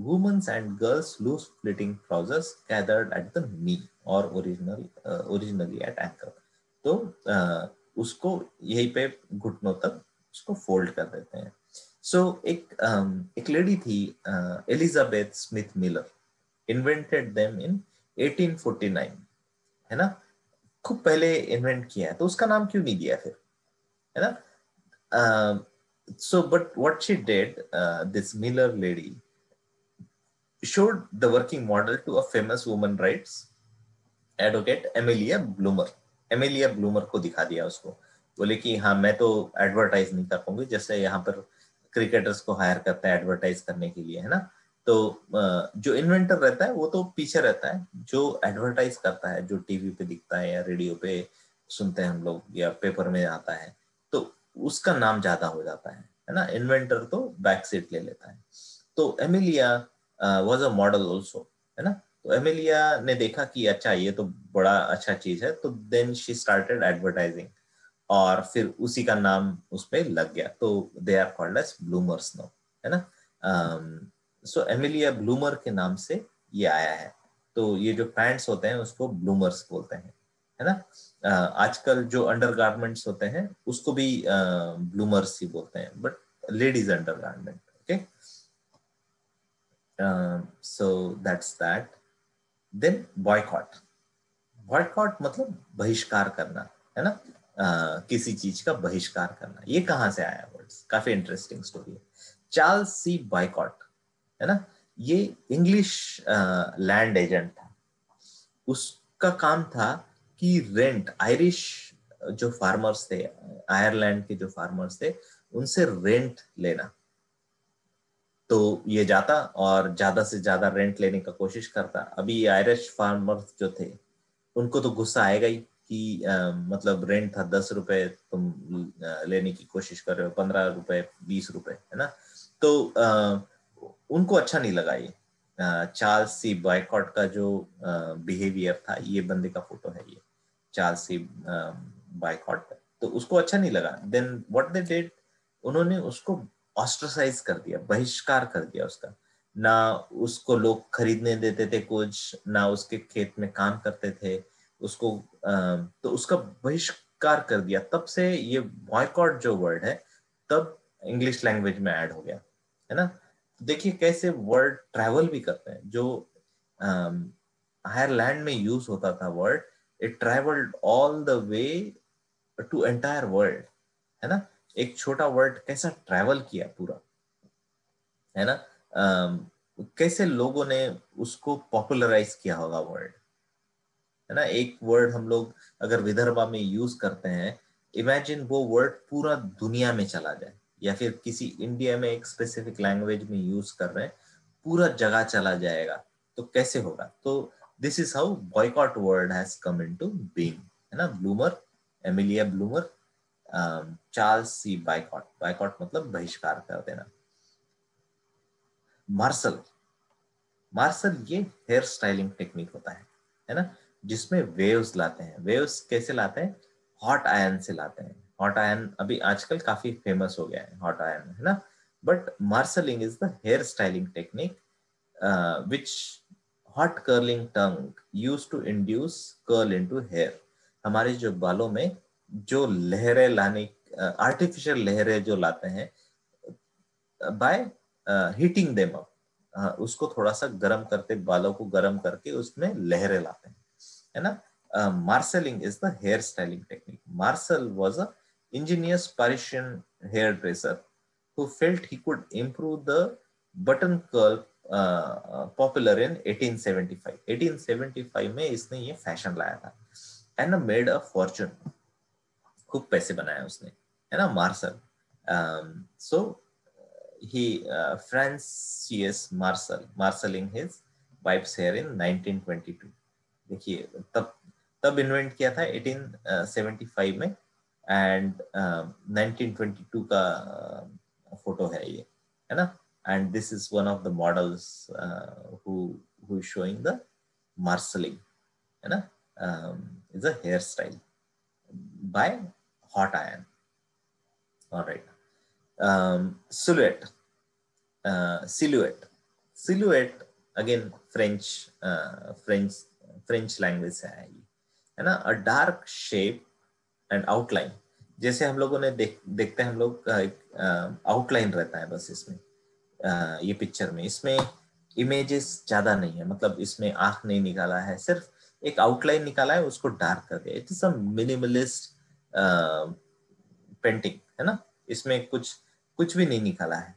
womens and girls loose fitting trousers gathered at the knee or originally eight ankle. तो उसको यहीं पे घुटनों तक उसको फोल्ड कर देते हैं. सो एक लेडी थी Elizabeth Smith Miller, invented them in 1849, है ना. खूब पहले इन्वेंट किया है, तो उसका नाम क्यों नहीं दिया फिर, है ना. So but what she did, this Miller lady showed the working model to a famous woman rights advocate Emilia bloomer. Emilia bloomer को दिखा दिया उसको, बोले कि हाँ मैं तो एडवर्टाइज नहीं कर पाऊंगी, जैसे यहाँ पर क्रिकेटर्स को हायर करते हैं एडवर्टाइज करने के लिए, है ना. तो जो इन्वेंटर रहता है वो तो पीछे रहता है, जो एडवर्टाइज करता है, जो टीवी पे दिखता है या रेडियो पे सुनते हैं हम लोग या पेपर में आता है, तो उसका नाम ज्यादा हो जाता है ना. इन्वेंटर तो बैक सीट ले लेता है. तो Emilia was a model also, है ना. तो एमिलिया ने देखा कि अच्छा ये तो बड़ा अच्छा चीज है, तो देन शी स्टार्टेड एडवर्टाइजिंग, और फिर उसी का नाम उस पे लग गया. तो they are called as bloomers now, है ना. सो एमिलिया ब्लूमर के नाम से ये आया है. तो ये जो पैंट्स होते हैं उसको ब्लूमर्स बोलते हैं, है ना. आजकल जो अंडरगारमेंट्स होते हैं उसको भी ब्लूमर्स ही बोलते हैं, but ladies undergarment. Okay, so that's that. Then boycott. Boycott मतलब बहिष्कार करना, है ना. किसी चीज का बहिष्कार करना. ये कहाँ से आया वर्ड्स? काफी इंटरेस्टिंग स्टोरी है. चार्ल्स सी बॉयकॉट, है ना, ये इंग्लिश लैंड एजेंट था. उसका काम था कि रेंट, आयरिश जो फार्मर्स थे, आयरलैंड के जो फार्मर्स थे, उनसे रेंट लेना. तो ये जाता और ज्यादा से ज्यादा रेंट लेने का कोशिश करता. अभी आयरिश फार्मर्स जो थे उनको तो गुस्सा आएगा ही कि मतलब रेंट था 10 रुपए, तुम लेने की कोशिश कर रहे हो 15 रुपए 20 रुपए, है ना. तो उनको अच्छा नहीं लगा ये. चार्ल्स सी बॉयकॉट का जो बिहेवियर था, ये बंदे का फोटो है ये, चार्ल्स सी बॉयकॉट. तो उसको अच्छा नहीं लगा. देन व्हाट दे डिड, उन्होंने उसको ऑस्ट्रसाइज कर दिया, बहिष्कार कर दिया उसका। ना उसको लोग खरीदने देते थे कुछ, ना उसके खेत में काम करते थे उसको, तो उसका बहिष्कार कर दिया। तब से ये बॉयकॉट जो वर्ड है तब इंग्लिश लैंग्वेज में ऐड हो गया, है ना। देखिए कैसे वर्ड ट्रैवल भी करते हैं। जो आयरलैंड में यूज होता था word, it travelled all the way to entire world, है ना। एक छोटा वर्ड कैसा ट्रैवल किया पूरा, है ना। कैसे लोगों ने उसको पॉपुलराइज किया होगा वर्ड, है ना। एक वर्ड हम लोग अगर विदर्भा में यूज करते हैं, इमेजिन वो वर्ड पूरा दुनिया में चला जाए, या फिर किसी इंडिया में एक स्पेसिफिक लैंग्वेज में यूज कर रहे हैं, पूरा जगह चला जाएगा, तो कैसे होगा। तो this is how boycott word has come into being, है ना। ब्लूमर, एमिलिया ब्लूमर, चार्ल्स सी बाइकॉट, बाइकॉट मतलब बहिष्कार कर देना। मार्शल, मार्शल ये हेयर स्टाइलिंग टेक्निक होता है ना, जिसमें वेव्स लाते हैं। वेव्स कैसे लाते हैं, हॉट आयरन से लाते हैं। हॉट आयरन अभी आजकल काफी फेमस हो गया है, हॉट आयरन, है ना। But marshalling is the hair styling technique which hot curling tongue used to induce curl into hair। हमारे जो बालों में जो लहरें लाने, आर्टिफिशियल लहरें जो लाते हैं बाय हीटिंग देम अप, उसको थोड़ा सा गर्म करते, बालों को गर्म करके उसमें लहरें लाते हैं, है ना। Marshalling is the hair styling technique. Marshall was a ingenious Parisian hairdresser who felt he could improve the button curl popular in 1875। 1875 में इसने ये फैशन लाया था एंड मेड अ फॉर्चून, खूब पैसे बनाए उसने, है ना। Marshall, so he Francis Marshall marshalling his wife's hair in 1922। देखिए तब तब इन्वेंट किया था 1875 में, एंड 1922 का फोटो है ये, है ना। And this is one of the models who is showing the marshalling, है ना, is a hairstyle by hot iron। All right, silhouette, silhouette, silhouette again French, French language से है ये, है ना। अ डार्क शेप एंड आउटलाइन, जैसे हम लोगों ने देखते हैं हम लोग, आउटलाइन रहता है बस इसमें, ये पिक्चर में, इसमें इमेजेस ज्यादा नहीं है, मतलब इसमें आंख नहीं निकाला है, सिर्फ एक आउटलाइन निकाला है, उसको डार्क कर दिया। It is a minimalist painting, है ना। इसमें कुछ कुछ भी नहीं निकाला है,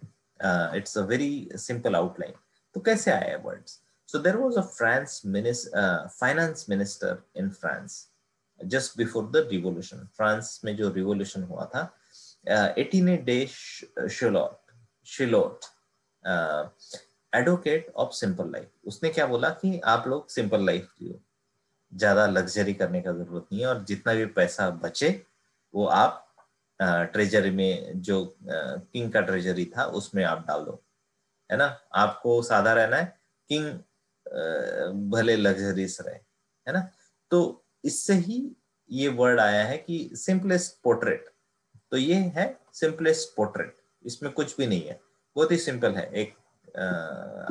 it's a very simple outline. तो कैसे आया words. So there was a finance minister in France just before the revolution. France में जो रिवॉल्यूशन हुआ था, 18 de Silhouette, advocate of simple life, उसने क्या बोला कि आप लोग सिंपल लाइफ जियो, ज्यादा लग्जरी करने का जरूरत नहीं है, और जितना भी पैसा बचे वो आप ट्रेजरी में, जो किंग का ट्रेजरी था उसमें आप डाल दो, है ना। आपको सादा रहना है, किंग भले लग्जरीज रहे, है ना। तो इससे ही ये वर्ड आया है कि सिंपलेस्ट पोर्ट्रेट। तो ये है सिंपलेस्ट पोर्ट्रेट, इसमें कुछ भी नहीं है, बहुत ही सिंपल है। एक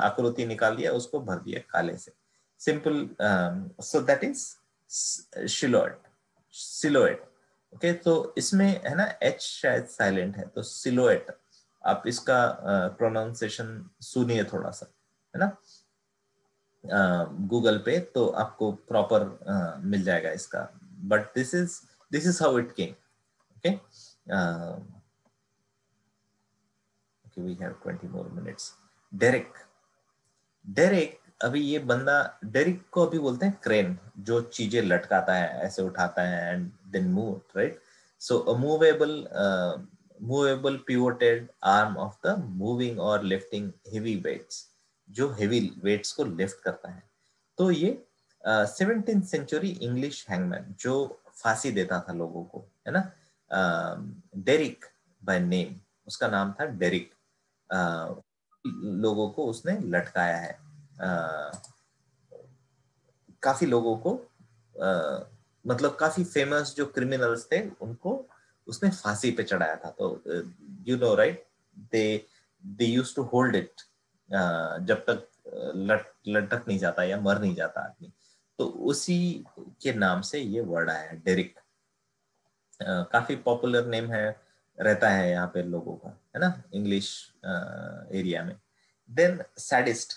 आकृति निकाल दिया, उसको भर दिया काले से, simple. So that is silhouette, silhouette. Okay, तो इसमें है ना एच शायद साइलेंट है, तो सिलोएट, आप इसका प्रोनाउंसिएशन सुनिए थोड़ा सा, है ना, गूगल पे, तो आपको प्रॉपर मिल जाएगा इसका। But this is how it came. Okay, okay, we have 20 more minutes। Derrick, derrick, अभी ये बंदा, डेरिक को अभी बोलते हैं क्रेन, जो चीजें लटकाता है, ऐसे उठाता है and then move, right. So a movable pivoted arm of the moving or lifting heavy weights, जो हेवी वेट्स को लिफ्ट करता है। तो ये 17th सेंचुरी इंग्लिश हैंगमैन, जो फांसी देता था लोगों को, है ना, डेरिक बाय नेम, उसका नाम था डेरिक। लोगों को उसने लटकाया है, काफी लोगों को, मतलब काफी फेमस जो क्रिमिनल्स थे उनको उसने फांसी पे चढ़ाया था। तो you know right, they used to hold it जब तक लटक नहीं जाता या मर नहीं जाता आदमी, तो उसी के नाम से ये वर्ड आया है डेरिक। काफी पॉपुलर नेम है, रहता है यहाँ पे लोगों का, है ना, इंग्लिश एरिया में। Then sadist,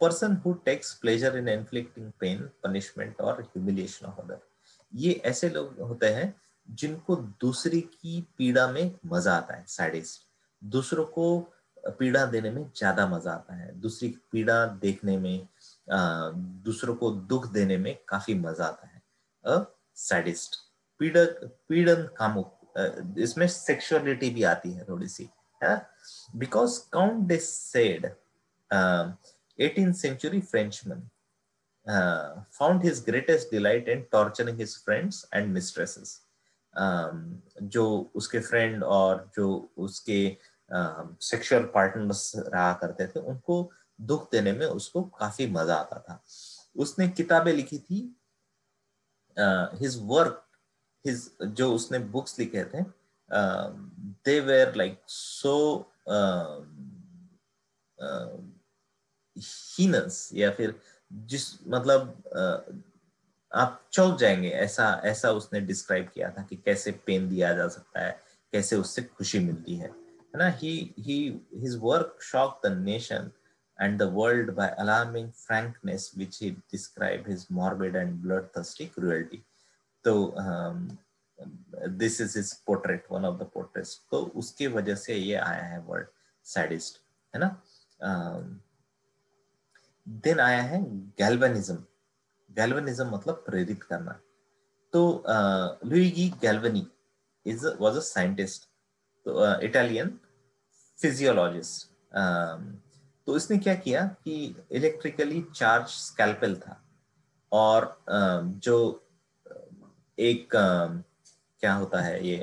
person who takes pleasure in inflicting pain, punishment or humiliation of other. ये ऐसे लोग होते हैं जिनको दूसरे की पीड़ा में मजा आता है। सैडिस्ट, दूसरों को पीड़ा देने में ज्यादा मजा आता है, दूसरी की पीड़ा देखने में, दूसरों को दुख देने में काफी मजा आता है। अ सैडिस्ट, पीड़क, पीड़न कामुक, इसमें सेक्सुअलिटी भी आती है थोड़ी सी, है ना। Because count day said, 18th century Frenchman found his greatest delight in torturing his friends and mistresses. जो उसके फ्रेंड और जो उसके सेक्सुअल पार्टनर्स रहा करते थे, उनको दुख देने में उसको काफी मजा आता था। उसने किताबें लिखी थी, हिज वर्क, हिज जो उसने बुक्स लिखे थे, they were like so heinous, या फिर जिस मतलब आप चौंक जाएंगे, ऐसा ऐसा उसने डिस्क्राइब किया था कि कैसे पेन दिया जा सकता है, कैसे उससे खुशी मिलती है ना। His work shocked the nation and the world by alarming frankness which he described his morbid and bloodthirsty cruelty. तो this is his portrait, one of the portraits. तो उसके वजह से ये आया है वर्ड सैडिस्ट, है ना। देन आया है गैल्वेनिज्म। गैल्वेनिज्म मतलब प्रेरित करना। तो Luigi Galvani was a scientist, तो इटालियन फिजियोलॉजिस्ट। तो इसने क्या किया कि इलेक्ट्रिकली चार्ज स्कैल्पेल था, और जो एक क्या होता है ये,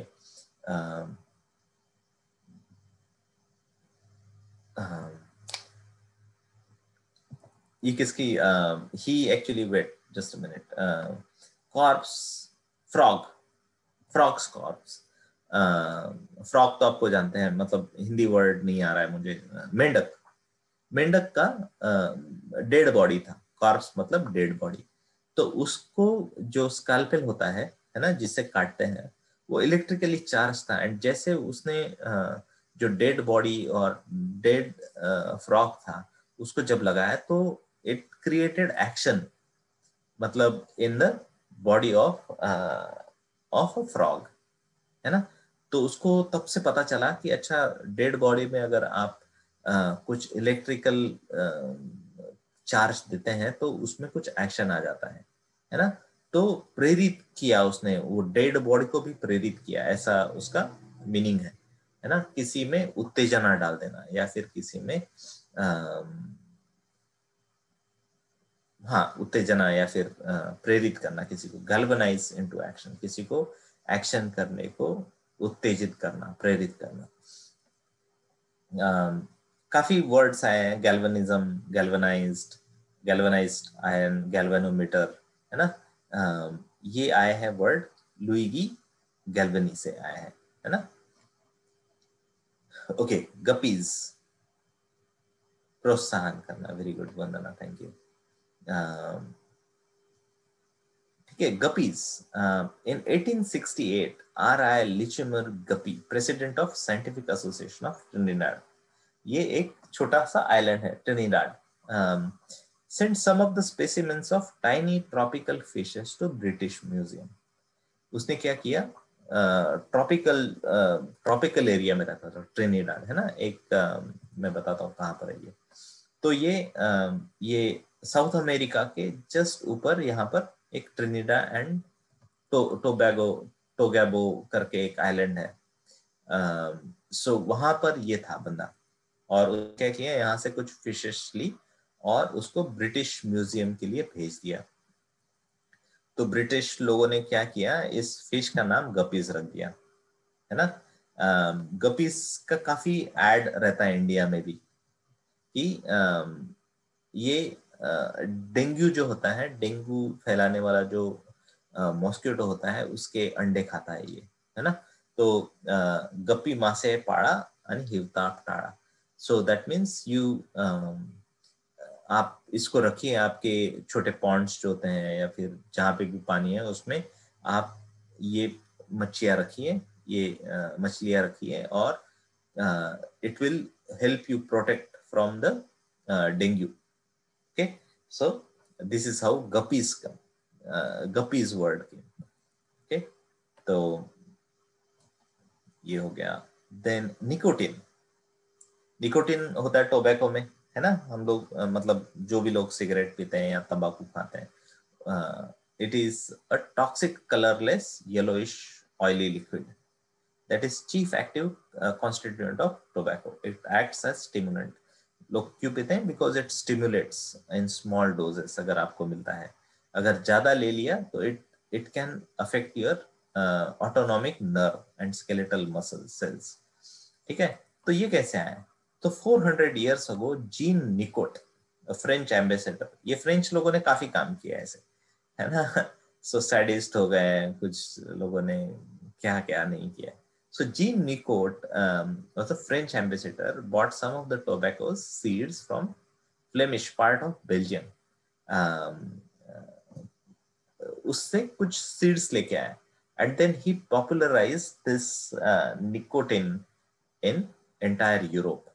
ये किसकी, he actually, wait just a minute, corpse, frog, frogs corpse. Frog तो आपको जानते हैं, मतलब हिंदी वर्ड नहीं आ रहा है मुझे, मेंढक, मेंढक का डेड बॉडी था, कॉर्प्स मतलब डेड बॉडी। तो उसको जो स्कैल्पेल होता है ना, जिससे काटते हैं, वो इलेक्ट्रिकली चार्ज था, एंड जैसे उसने जो डेड बॉडी और डेड फ्रॉग था उसको जब लगाया, तो इट क्रिएटेड एक्शन, मतलब in the body of a frog, है ना। तो उसको तब से पता चला कि अच्छा, डेड बॉडी में अगर आप कुछ इलेक्ट्रिकल चार्ज देते हैं तो उसमें कुछ एक्शन आ जाता है ना। तो प्रेरित किया उसने, वो डेड बॉडी को भी प्रेरित किया, ऐसा उसका मीनिंग है ना। किसी में उत्तेजना डाल देना, या फिर किसी में हाँ, उत्तेजना, या फिर प्रेरित करना, किसी को गैल्वेनाइज इनटू एक्शन, किसी को एक्शन करने को उत्तेजित करना, प्रेरित करना। काफी वर्ड्स आए हैं, गैल्वेनिज्म, गैल्वेनाइज्ड, गैल्वेनाइज्ड आयरन, गैल्वेनोमीटर, है ना। ये आए हैं वर्ड लुइगी गैल्वेनी से आए हैं, है ना। ओके, गपीज, प्रोत्साहन करना, very good Vandana, thank you. ठीक है, guppies. In 1868 R.I. Lechmere Guppy, president of scientific association of Trinidad, ये एक छोटा सा आइलैंड है Trinidad, sent some of the specimens of tiny tropical fishes to British Museum. उसने क्या किया, ट्रॉपिकल एरिया में रहता था ट्रिनिडाड, है ना, एक मैं बताता हूँ कहाँ पर है ये। तो ये साउथ अमेरिका के जस्ट ऊपर यहाँ पर एक ट्रिनिडाड एंड टोगैबो करके एक आइलैंड है। सो वहां पर ये था बंदा, और क्या किया, यहाँ से कुछ फिशेस ली और उसको ब्रिटिश म्यूजियम के लिए भेज दिया। तो ब्रिटिश लोगों ने क्या किया, इस फिश का नाम गपीज रख दिया, है ना। गपीज का काफी एड रहता है इंडिया में भी, कि ये डेंगू जो होता है, डेंगू फैलाने वाला जो मॉस्किटो होता है, उसके अंडे खाता है ये, है ना। तो गप्पी मासे पाड़ा आणि हिवताप टाळा. सो दैट मीन्स यू आप इसको रखिए आपके छोटे पॉन्ड्स जो होते हैं या फिर जहाँ पे भी पानी है उसमें आप ये मच्छियाँ रखिए, ये मछलियाँ रखिए, और it will help you protect from the dengue. Okay, so this is how guppies come. Guppies word came. Okay, तो ये हो गया. Then nicotine. निकोटिन होता है टोबैको में, है ना. हम लोग मतलब जो भी लोग सिगरेट पीते हैं या तंबाकू खाते हैं, it is a toxic colourless yellowish oily liquid that is chief active constituent of tobacco. It acts as stimulant. लोग क्यों पीते हैं? Because it stimulates in small doses. अगर आपको मिलता है, अगर ज्यादा ले लिया तो it can affect your autonomic nerve and skeletal muscle cells. ठीक है, तो ये कैसे आया? तो 400 years ago Jean Nicot, French ambassador, ये फ्रेंच लोगों ने काफी काम किया ऐसे, है ना. सो सैडिस्ट हो गए कुछ लोगों ने, क्या क्या नहीं किया. So Jean Nicot was a French ambassador, bought some of the tobacco seeds from Flemish part of Belgium. उससे कुछ seeds लेके आया, and then he popularized this nicotine in entire Europe.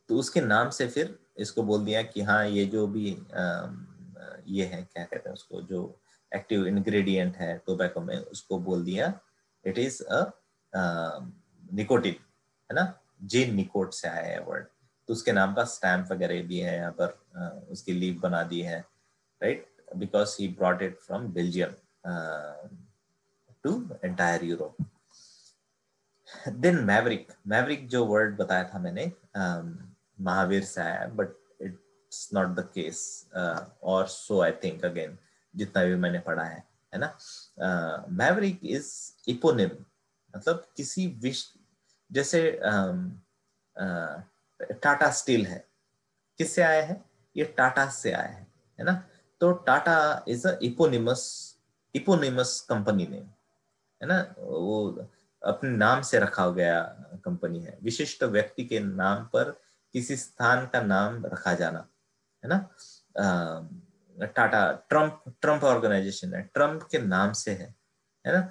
तो उसके नाम से फिर इसको बोल दिया कि हाँ ये जो भी ये है, क्या कहते हैं उसको, जो एक्टिव इंग्रेडिएंट है टोबैको में, उसको बोल दिया इट इज अ निकोटिन, है ना. जीन निकोट से आया है वर्ड. तो उसके नाम का स्टैम्प वगैरह भी है यहाँ पर, उसकी लीव बना दी है, right, because he brought it from Belgium to entire Europe. Then maverick. Maverick जो वर्ड बताया था मैंने, महावीर से आया, but it's not the case, और सो आई थिंक अगेन जितना भी मैंने पढ़ा है ना. मैवरिक इज इपोनिम, मतलब किसी विश, जैसे टाटा स्टील है, किससे आया है? ये टाटा से आया है ना. तो Tata is a eponymous company name, है ना. वो अपने नाम से रखा गया कंपनी है. विशिष्ट व्यक्ति के नाम पर किसी स्थान का नाम रखा जाना, है ना. टाटा, ट्रम्प ऑर्गेनाइजेशन है, ट्रम्प के नाम से है ना.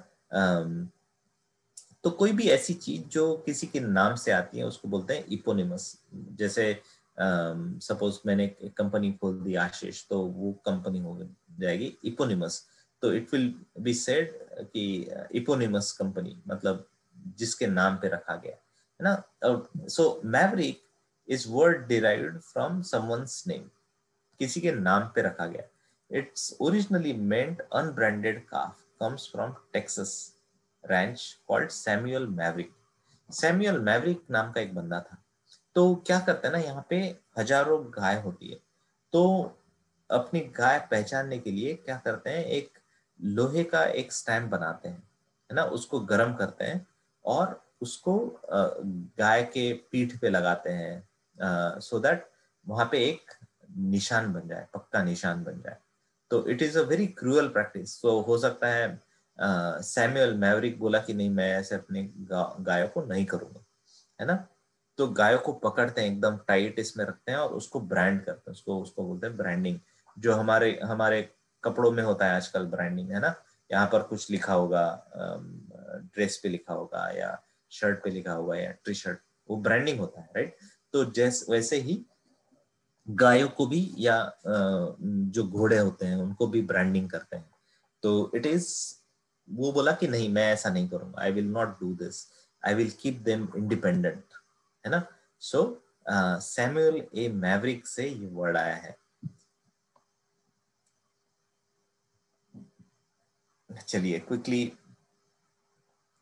तो कोई भी ऐसी चीज जो किसी के नाम से आती है उसको बोलते हैं इपोनिमस. जैसे सपोज मैंने एक कंपनी खोल दी आशीष, तो वो कंपनी हो जाएगी इपोनिमस. तो इट विल बी सेड कि इपोनिमस कंपनी, मतलब जिसके नाम पे रखा गया, है ना. So maverick is word derived from someone's name, किसी के नाम पे रखा गया. It's originally meant unbranded calf, comes from Texas ranch called Samuel Maverick. Samuel Maverick नाम का एक बंदा था. तो क्या करते हैं ना, यहाँ पे हजारों गाय होती है, तो अपनी गाय पहचानने के लिए क्या करते हैं, एक लोहे का एक स्टैम्प बनाते हैं, है ना. उसको गर्म करते हैं और उसको गाय के पीठ पे लगाते हैं, सो दैट वहां पे एक निशान बन जाए, पक्का निशान बन जाए. तो it is a very cruel practice. तो हो सकता है सैमुअल मैवरिक बोला कि नहीं, मैं ऐसे अपने गायों को नहीं करूंगा, है ना. तो गायों को पकड़ते हैं, एकदम टाइट इसमें रखते हैं और उसको ब्रांड करते हैं, उसको उसको बोलते हैं ब्रांडिंग. जो हमारे हमारे कपड़ों में होता है आजकल ब्रांडिंग, है ना. यहाँ पर कुछ लिखा होगा, ड्रेस पे लिखा होगा या शर्ट पे लिखा होगा या टी शर्ट, वो ब्रांडिंग होता है, राइट. तो जैसे वैसे ही गायों को भी, या जो घोड़े होते हैं उनको भी ब्रांडिंग करते हैं. तो इट इज, वो बोला कि नहीं मैं ऐसा नहीं करूंगा, I will not do this, I will keep them independent, है ना. सो सैमुअल ए मैवरिक से ये वर्ड आया है. चलिए क्विकली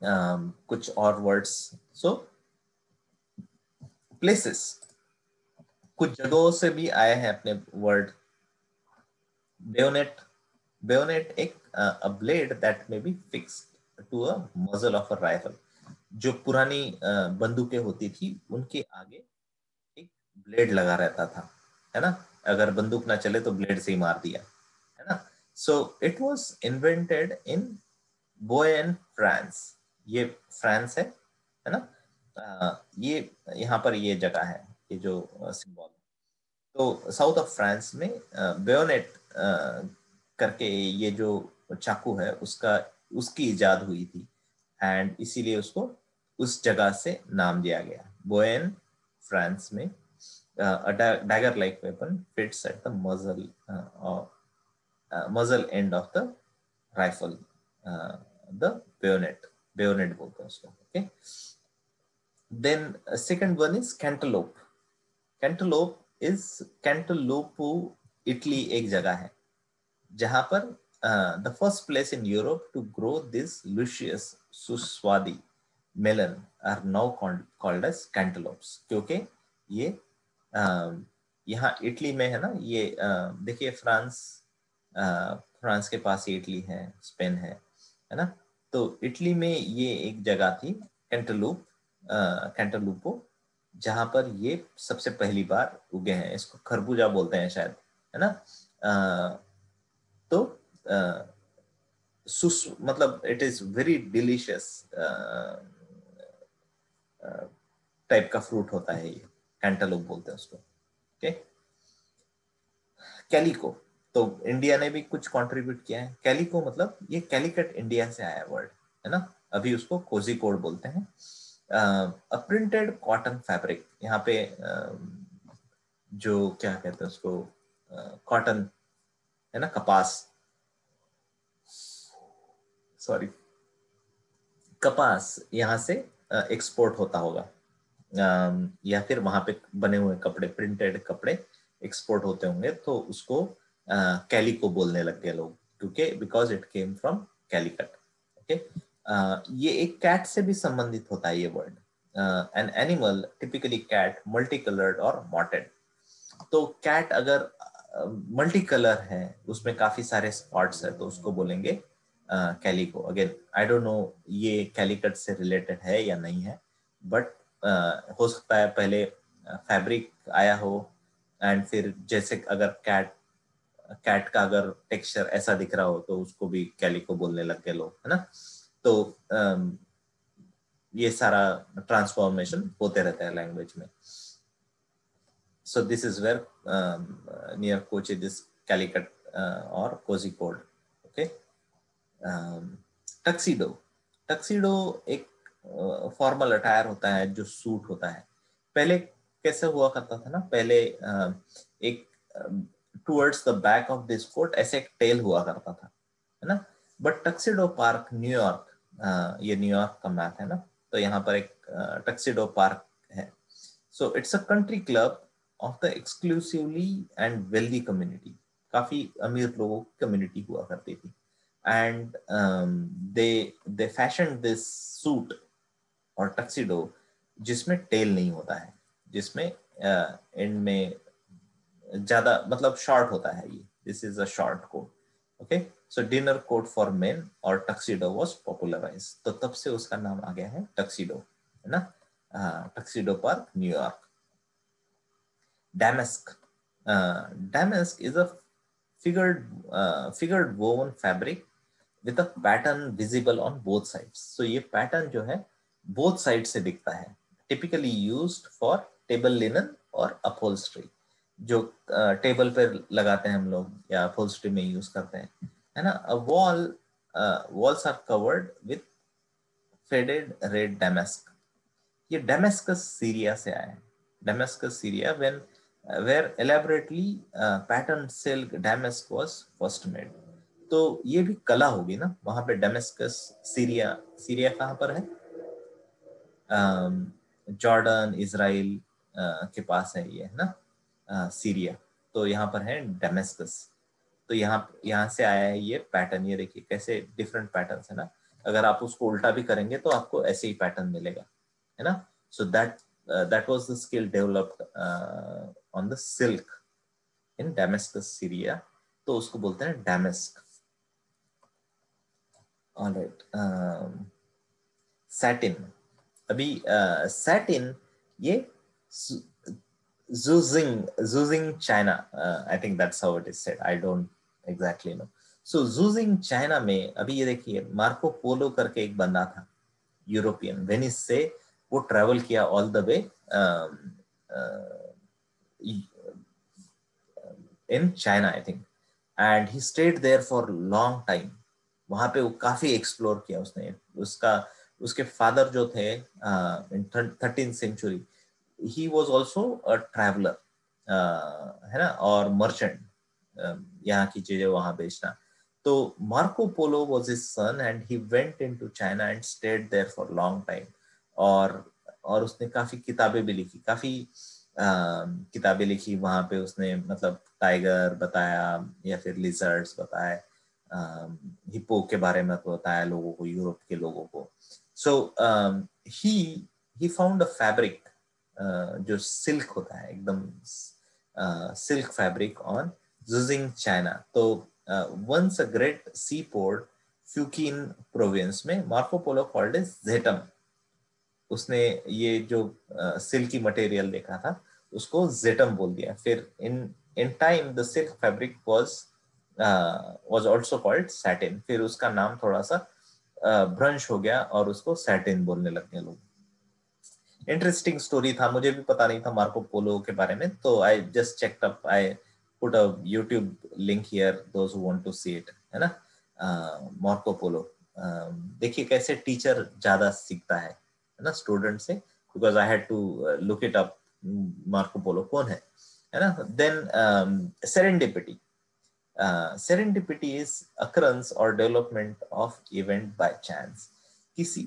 कुछ और वर्ड्स. सो प्लेसेस, कुछ जगहों से भी आए हैं अपने वर्ड. बेयोनेट. बेयोनेट एक a blade that may be fixed to a muzzle of a rifle. जो पुरानी बंदूकें होती थी उनके आगे एक ब्लेड लगा रहता था, है ना. अगर बंदूक ना चले तो ब्लेड से ही मार दिया, है ना. So it was invented in Bayonne France. ये फ्रांस है ना. ये यहाँ पर ये जगह है, ये जो सिंबल। तो साउथ ऑफ फ्रांस में बेयोनेट करके ये जो चाकू है उसका उसकी इजाद हुई थी, एंड इसीलिए उसको उस जगह से नाम दिया गया। बोयन फ्रांस में a dagger-like weapon fits at the muzzle end of the rifle, the bayonet बोलते हैं उसको। Okay, then second one is cantaloupe. Cantalupo Italy एक जगह है जहां पर the first place in Europe to grow this luscious सुस्वादी melon are now called as cantaloupes, क्योंकि ये यहाँ इटली में है ना। ये देखिए फ्रांस के पास ही इटली है, स्पेन है ना। तो इटली में ये एक जगह थी कैंटलूपो, जहां पर ये सबसे पहली बार उगे हैं। इसको खरबूजा बोलते हैं शायद, है ना। तो मतलब it is very delicious type का फ्रूट होता है ये, कैंटलूप बोलते हैं उसको। ओके, कैलिको, तो इंडिया ने भी कुछ कंट्रीब्यूट किया है। कैलिको मतलब ये कैलिकट इंडिया से आया वर्ड, है ना। अभी उसको कोझिकोड बोलते हैं। प्रिंटेड कॉटन फैब्रिक, यहाँ पे जो क्या कहते हैं उसको, कॉटन है ना, कपास, सॉरी कपास यहाँ से एक्सपोर्ट होता होगा, या फिर वहां पे बने हुए कपड़े, प्रिंटेड कपड़े एक्सपोर्ट होते होंगे, तो उसको कैलिको बोलने लग गए लोग, क्योंकि because it came from Calicut. Okay, ये एक कैट से भी संबंधित होता है ये word. An animal typically cat, multi coloured और मॉटेड। तो कैट अगर मल्टी कलर है, उसमें काफी सारे स्पॉट्स है, तो उसको बोलेंगे calico. Again I don't know ये कैलिकट से रिलेटेड है या नहीं है, बट हो सकता है पहले फैब्रिक आया हो, एंड फिर जैसे अगर कैट का अगर टेक्सचर ऐसा दिख रहा हो तो उसको भी कैलिको बोलने लग गए लोग, है ना। तो ये सारा ट्रांसफॉर्मेशन होते रहता है लैंग्वेज में। So this is where near Kochi this Calicut or Kozhikode. Okay, tuxedo, tuxedo एक फॉर्मल अटायर होता है जो सूट होता है। पहले कैसे हुआ करता था ना, पहले एक towards the back of this coat ऐसे एक टेल हुआ करता था, है ना। बट टक्सीडो पार्क न्यूयॉर्क, ये न्यूयॉर्क का मैप है ना, तो यहाँ पर एक टक्सीडो पार्क है। So it's a country club of the exclusively and wealthy community, काफी अमीर लोगों की कम्युनिटी हुआ करती थी। and they fashioned this suit और टक्सीडो जिसमें टेल नहीं होता है, जिसमें एंड में ज्यादा मतलब शॉर्ट होता है। ये this is a short coat. Okay, so dinner coat for men और टक्सीडो वाज पॉपुलराइज, तो तब से उसका नाम आ गया है टक्सीडो, है ना। Tuxedo park New York. Damask. Damask is a figured woven fabric with a pattern visible on both sides. So ये पैटर्न जो है both sides से दिखता है। Typically used for table linen और upholstery, जो टेबल पर लगाते हैं हम लोग या upholstery में यूज करते हैं, है ना। Walls are covered with faded red damask. ये डेमेस्कस सीरिया से आया है। डेमेस्कस Syria when where elaborately patterned silk damask was first made। तो ये भी कला होगी ना वहां पे। डेमेस्कस सीरिया, सीरिया कहाँ पर है? जॉर्डन इजराइल के पास है ये, है ना, सीरिया। तो यहाँ पर है डेमेस्कस। तो यहाँ से आया है ये पैटर्न। ये देखिए कैसे डिफरेंट पैटर्न है ना। अगर आप उसको उल्टा भी करेंगे तो आपको ऐसे ही पैटर्न मिलेगा, है ना। सो that was the skill developed on the silk in Damascus, Syria। तो उसको बोलते हैं Damask। Alright, satin. अभी सैटिन ये Zuzing China, I think that's how it is said, I don't exactly know। So Zuzing China में अभी ये देखिए मार्को पोलो करके एक बंदा था यूरोपियन, वेनिस से वो ट्रैवल किया all the way in China I think, and he stayed there for long time. वहां पे वो काफी एक्सप्लोर किया उसने। उसका उसके फादर जो थे in 13th century, he was also a traveller, है ना, और मर्चेंट, यहाँ की चीजें वहां बेचना। तो Marco Polo was his son and he went into China and stayed there for long time. और उसने काफी किताबें भी लिखी, काफी किताबें लिखी वहां पे उसने, मतलब टाइगर बताया या फिर लिजर्ड्स बताए, हिप्पो के बारे में तो बताया लोगों को, यूरोप के लोगों को। So he he found a fabric, जो सिल्क होता है एकदम, सिल्क फैब्रिक ऑन जुजिंग चाइना। तो once a great sea port Fukien province में मार्को पोलो कॉल्ड इज जेटम। उसने ये जो सिल्की मटेरियल देखा था उसको जेटम बोल दिया। फिर in in time the silk fabric was also called satin. फिर उसका नाम थोड़ा सा भ्रंश हो गया और उसको सैटिन बोलने लग गए लोग। इंटरेस्टिंग स्टोरी था, मुझे भी पता नहीं था मार्को पोलो के बारे में, तो I just checked up, I put a YouTube link here those who want to see it, है ना। मार्को पोलो, देखिए कैसे टीचर ज्यादा सीखता है ना स्टूडेंट से, because I had to look it up, Marco Polo कौन है ना। Then serendipity, serendipity is occurrence or development of event by chance। किसी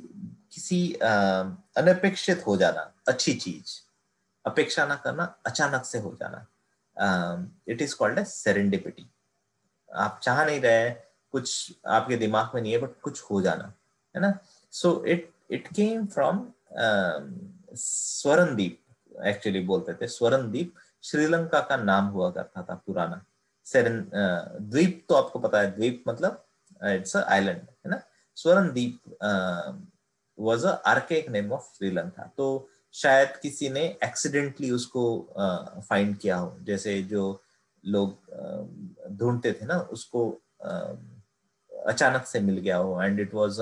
किसी अनपेक्षित हो जाना, अच्छी चीज, अपेक्षा ना करना, अचानक से हो जाना, it is called as serendipity. आप चाह नहीं रहे, कुछ आपके दिमाग में नहीं है, बट कुछ हो जाना, है ना। So it it came from Swarnadeep, actually बोलते थे स्वरनदीप, श्रीलंका का नाम हुआ करता था पुराना। सेरेन द्वीप तो आपको पता है, द्वीप मतलब इट्स अ आइलैंड, है ना। Swarnadeep was a archaic name of Sri Lanka. तो शायद किसी ने एक्सीडेंटली उसको फाइंड किया हो, जैसे जो लोग ढूंढते थे ना उसको, अचानक से मिल गया हो, and it was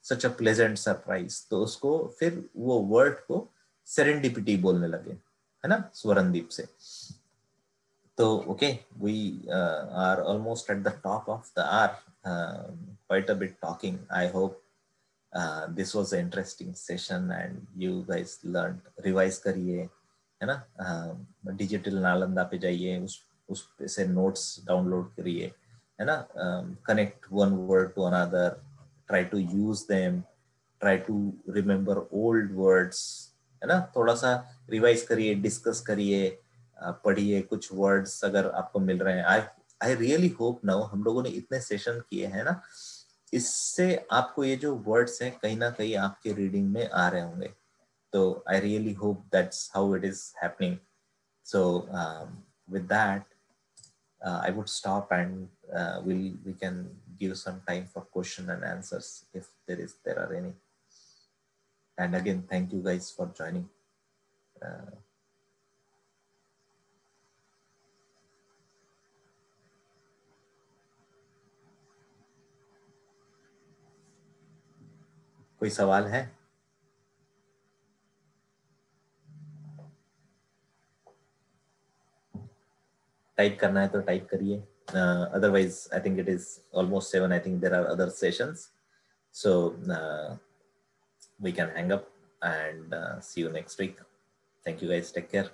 such a pleasant surprise. तो उसको फिर वो वर्ड को सेरेंडिपिटी बोलने लगे, है ना, स्वरनदीप से। तो okay, we are almost at the top of the hour, quite a bit talking. I hope this was an interesting session and you guys learned। Revise करिए, है ना, डिजिटल नालंदा पे जाइए, उस पे से नोट्स डाउनलोड करिए, है ना, connect one word to another, try to use them, try to remember old words, है ना। थोड़ा सा रिवाइज करिए, डिस्कस करिए, पढ़िए कुछ वर्ड्स अगर आपको मिल रहे हैं। आई आई रियली होप नाउ, हम लोगों ने इतने सेशन किए हैं ना, इससे आपको ये जो वर्ड्स हैं कहीं ना कहीं आपके रीडिंग में आ रहे होंगे। तो I really hope that's how it is happening. So with that, I would stop and we can give some time for question and answers if there are any. And again, thank you guys for joining. कोई सवाल है? Type करना है तो type करिए, otherwise I think it is almost 7, I think there are other sessions, so we can hang up and see you next week. Thank you guys, take care.